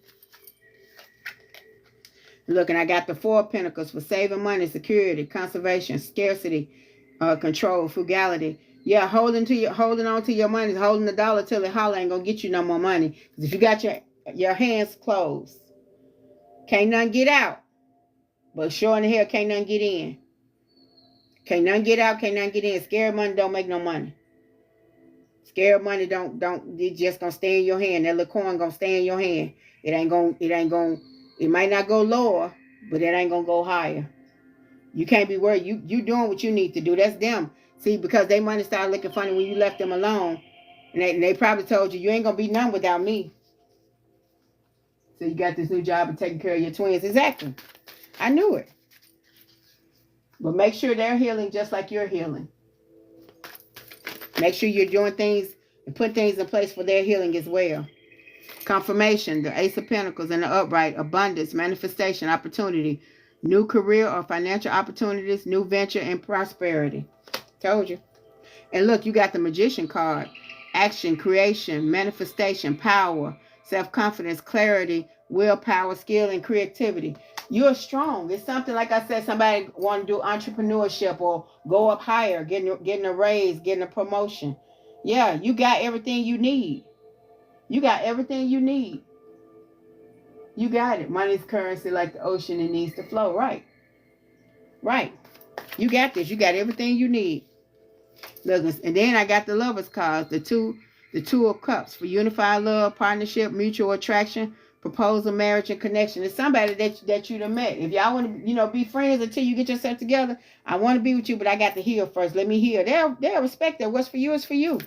[SPEAKER 1] Look, and I got the Four of Pentacles for saving money, security, conservation, scarcity, control, frugality. Yeah, holding on to your money, holding the dollar till it holler ain't gonna get you no more money. Because if you got your hands closed, can't none get out. But sure in the hell can't none get in. Can't none get out, can't none get in. Scared money don't make no money. Scared money don't it just gonna stay in your hand. That little coin gonna stay in your hand. It might not go lower, but it ain't gonna go higher. You can't be worried. You doing what you need to do. That's them. See, because they money started looking funny when you left them alone. And they probably told you ain't gonna be none without me. So you got this new job of taking care of your twins. Exactly. I knew it. But make sure they're healing just like you're healing. Make sure you're doing things and put things in place for their healing as well. Confirmation, the Ace of Pentacles in the upright, abundance, manifestation, opportunity, new career or financial opportunities, new venture, and prosperity. Told you. And look, you got the Magician card. Action, creation, manifestation, power, self-confidence, clarity, willpower, skill, and creativity. You're strong. It's something like I said, somebody want to do entrepreneurship or go up higher, getting a raise, getting a promotion. Yeah, you got everything you need. You got everything you need. You got it. Money's currency like the ocean. It needs to flow. Right. You got this. You got everything you need. Look, and then I got the Lovers cards, the two of Cups for unified love, partnership, mutual attraction, proposal, marriage, and connection. It's somebody that you done met. If y'all want to, be friends until you get yourself together, I want to be with you, but I got to heal first. Let me heal. They'll respect that. What's for you is for you.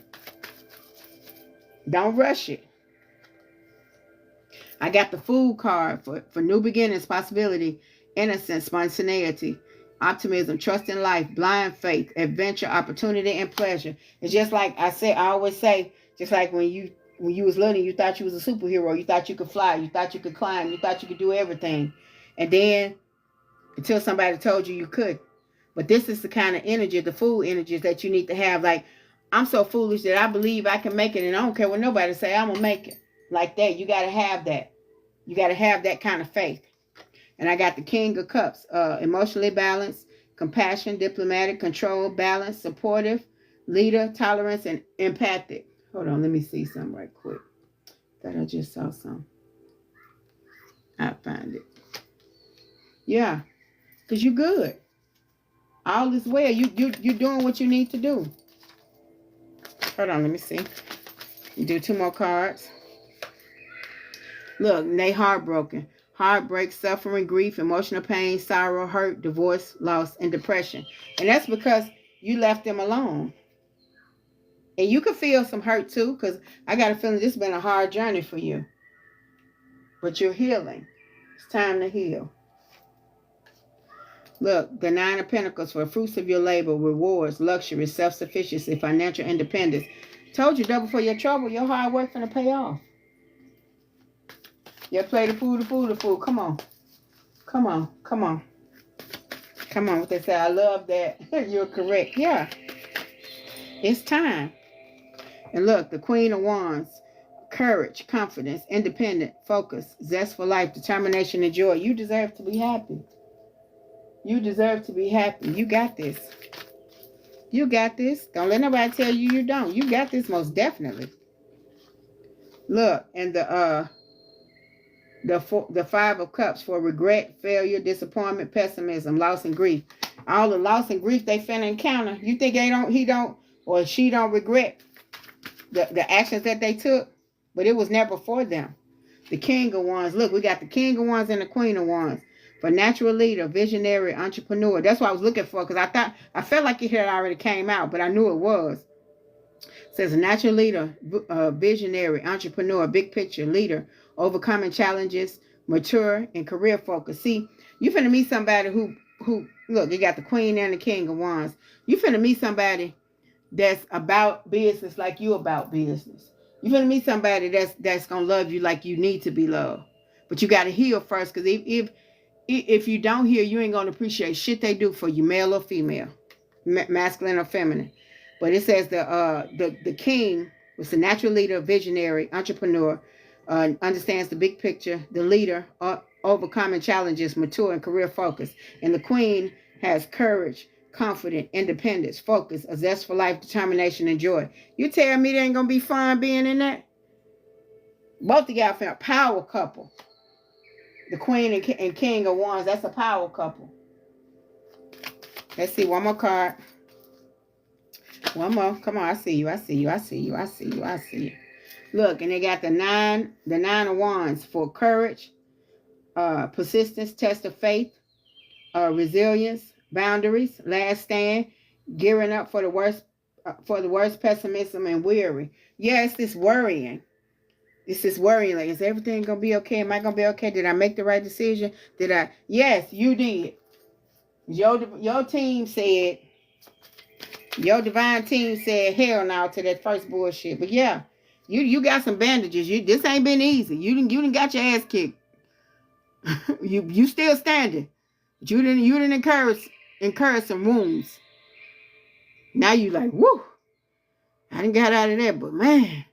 [SPEAKER 1] Don't rush it. I got the Fool card for new beginnings, possibility, innocence, spontaneity, optimism, trust in life, blind faith, adventure, opportunity, and pleasure. It's just like I always say, just like when you when you was little, you thought you was a superhero. You thought you could fly. You thought you could climb. You thought you could do everything. And then until somebody told you you could. But this is the kind of energy, the fool energies that you need to have. Like, I'm so foolish that I believe I can make it, and I don't care what nobody say, I'm gonna make it. Like that. You gotta have that. You gotta have that kind of faith. And I got the King of Cups, emotionally balanced, compassion, diplomatic, control, balanced, supportive, leader, tolerance, and empathic. Hold on, let me see something right quick. Thought I just saw something. I'll find it. Yeah, because you're good. All is well. You're doing what you need to do. Hold on, let me see. You do 2 more cards. Look, they heartbroken. Heartbreak, suffering, grief, emotional pain, sorrow, hurt, divorce, loss, and depression. And that's because you left them alone. And you could feel some hurt too, because I got a feeling this has been a hard journey for you. But you're healing. It's time to heal. Look, the 9 of Pentacles for fruits of your labor, rewards, luxury, self-sufficiency, financial independence. Told you, double for your trouble, your hard work finna pay off. You play the fool, the fool, the fool. Come on. Come on. Come on. Come on. What they say, I love that. You're correct. Yeah. It's time. And look, the Queen of Wands. Courage, confidence, independent, focus, zest for life, determination, and joy. You deserve to be happy. You deserve to be happy. You got this. You got this. Don't let nobody tell you you don't. You got this most definitely. Look, and the 5 of Cups for regret, failure, disappointment, pessimism, loss, and grief. All the loss and grief they finna encounter. You think he don't, or she don't regret the actions that they took? But it was never for them. The King of Wands. Look, we got the King of Wands and the Queen of Wands. For natural leader, visionary, entrepreneur. That's what I was looking for, because I felt like it had already came out, but I knew it was. It says a natural leader, visionary, entrepreneur, big picture, leader, overcoming challenges, mature, and career focused. See, you finna meet somebody who look, you got the Queen and the King of Wands. You finna meet somebody that's about business like you about business. You finna meet somebody that's gonna love you like you need to be loved. But you gotta heal first, because if you don't heal, you ain't gonna appreciate shit they do for you, male or female, masculine or feminine. But it says the king was the natural leader, visionary, entrepreneur, understands the big picture, the leader, overcoming challenges, mature, and career focused. And the queen has courage, confident, independence, focus, a zest for life, determination, and joy. You tell me there ain't gonna be fun being in that? Both of y'all found a power couple. The Queen and King of Wands, that's a power couple. Let's see, one more card. One more. Come on, I see you. I see you. I see you. I see you. I see you. Look, and they got the nine of Wands for courage, persistence, test of faith, resilience, boundaries, last stand, gearing up for the worst, pessimism, and weary. Yeah, it's this worrying. This is worrying. Like, is everything going to be okay? Am I going to be okay? Did I make the right decision? Yes, you did. Your team said, your divine team said hell no to that first bullshit. But yeah, you got some bandages. This ain't been easy. You didn't got your ass kicked. you still standing. But you didn't incur some wounds. Now you like, whoo, I didn't get out of that, but man.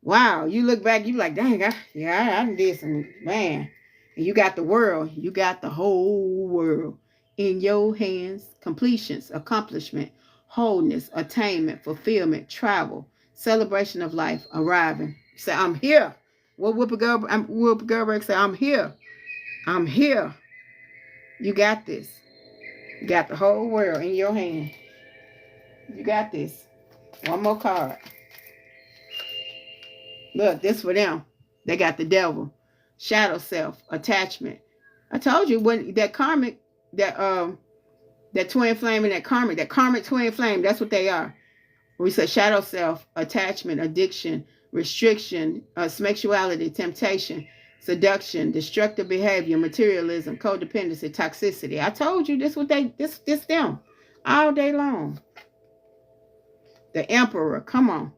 [SPEAKER 1] Wow, you look back, you like, dang, I done did some, man. And you got the world, you got the whole world in your hands. Completions, accomplishment, wholeness, attainment, fulfillment, travel, celebration of life, arriving. Say, I'm here. What Whoopi Goldberg say, I'm here. I'm here. You got this. You got the whole world in your hand. You got this. One more card. Look, this for them. They got the devil, shadow self, attachment. I told you when that karmic, that twin flame and that karmic twin flame, that's what they are. We said shadow self, attachment, addiction, restriction, sexuality, temptation, seduction, destructive behavior, materialism, codependency, toxicity. I told you this them all day long. The emperor, come on.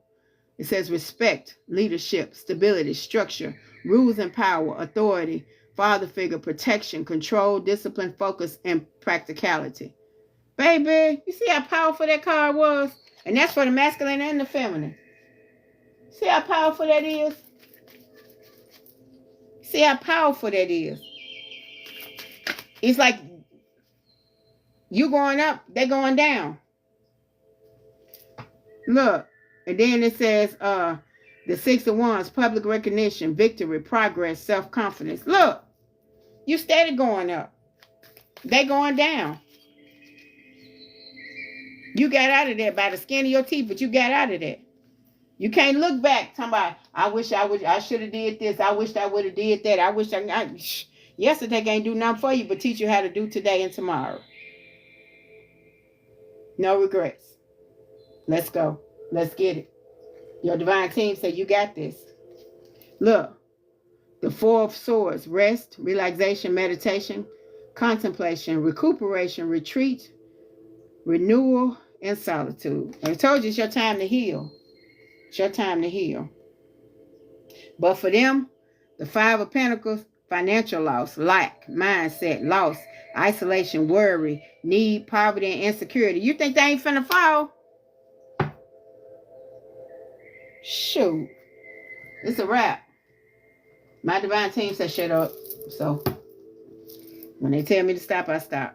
[SPEAKER 1] It says respect, leadership, stability, structure, rules and power, authority, father figure, protection, control, discipline, focus, and practicality. Baby, you see how powerful that card was? And that's for the masculine and the feminine. See how powerful that is? See how powerful that is? It's like you going up, they're going down. Look, and then it says the 6 of Wands, public recognition, victory, progress, self-confidence. Look, you steady going up. They going down. You got out of there by the skin of your teeth, but you got out of there. You can't look back talking about, I should have did this. I wish I would have did that. Yesterday can't do nothing for you, but teach you how to do today and tomorrow. No regrets. Let's go. Let's get it. Your divine team said you got this. Look, the 4 of Swords, rest, relaxation, meditation, contemplation, recuperation, retreat, renewal, and solitude. I told you it's your time to heal. It's your time to heal. But for them, the 5 of Pentacles, financial loss, lack, mindset, loss, isolation, worry, need, poverty, and insecurity. You think they ain't finna fall? Shoot. It's a wrap. My divine team said shut up. So when they tell me to stop, I stop.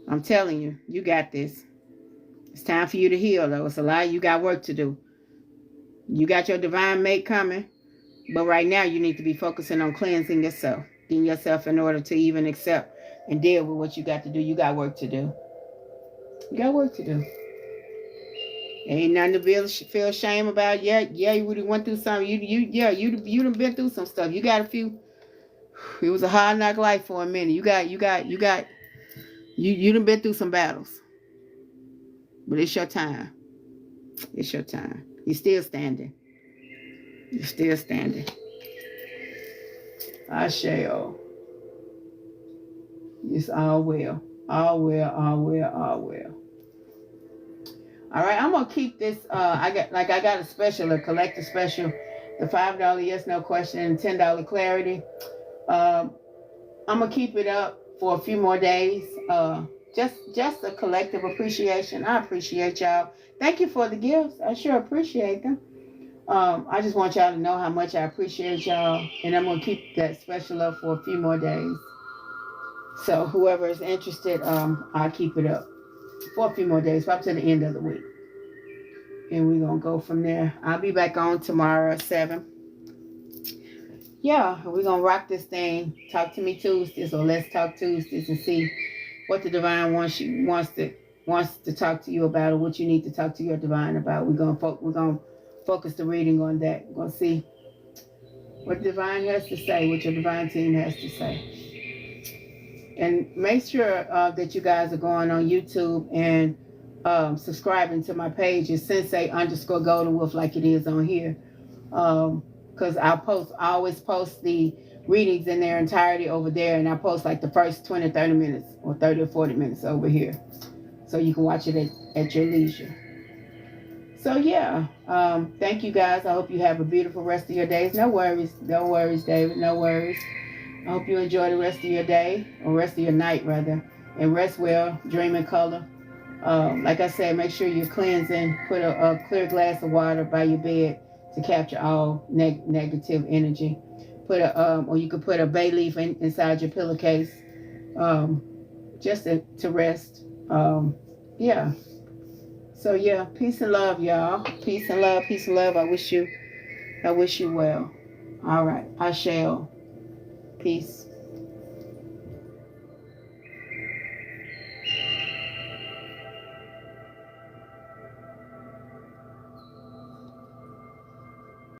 [SPEAKER 1] I'm telling you, you got this. It's time for you to heal, though. It's a lot. You got work to do. You got your divine mate coming. But right now, you need to be focusing on cleansing yourself. Getting yourself in order to even accept and deal with what you got to do. You got work to do. You got work to do. Ain't nothing to feel shame about. Yeah, you really went through something. You done been through some stuff. You got a few. It was a hard knock life for a minute. You done been through some battles. But it's your time. It's your time. You're still standing. You're still standing. I shall. It's all well. All well, all well, all well. All right, I'm gonna keep this. I got a special, a collector special, the $5 yes no question and $10 clarity. I'm gonna keep it up for a few more days. Just a collective appreciation. I appreciate y'all. Thank you for the gifts. I sure appreciate them. I just want y'all to know how much I appreciate y'all, and I'm gonna keep that special up for a few more days. So whoever is interested, I'll keep it up for a few more days, up to the end of the week. And we're going to go from there. I'll be back on tomorrow at 7. Yeah, we're going to rock this thing. Talk to me Tuesdays, or let's talk Tuesdays, and see what the divine wants to talk to you about, or what you need to talk to your divine about. We're going to focus the reading on that. We're going to see what the divine has to say, what your divine team has to say. And make sure that you guys are going on YouTube and subscribing to my page is Sensei_Golden like it is on here. Because I always post the readings in their entirety over there, and I post like the first 20, 30 minutes or 30 or 40 minutes over here. So you can watch it at your leisure. So yeah, thank you guys. I hope you have a beautiful rest of your days. No worries, David, no worries. I hope you enjoy the rest of your day, or rest of your night rather, and rest well, dream in color. Like I said, make sure you're cleansing. Put a clear glass of water by your bed to capture all negative energy. Or you could put a bay leaf inside your pillowcase, just to rest. Yeah. So yeah, peace and love, y'all. Peace and love, peace and love. I wish you well. All right, I shall. Peace.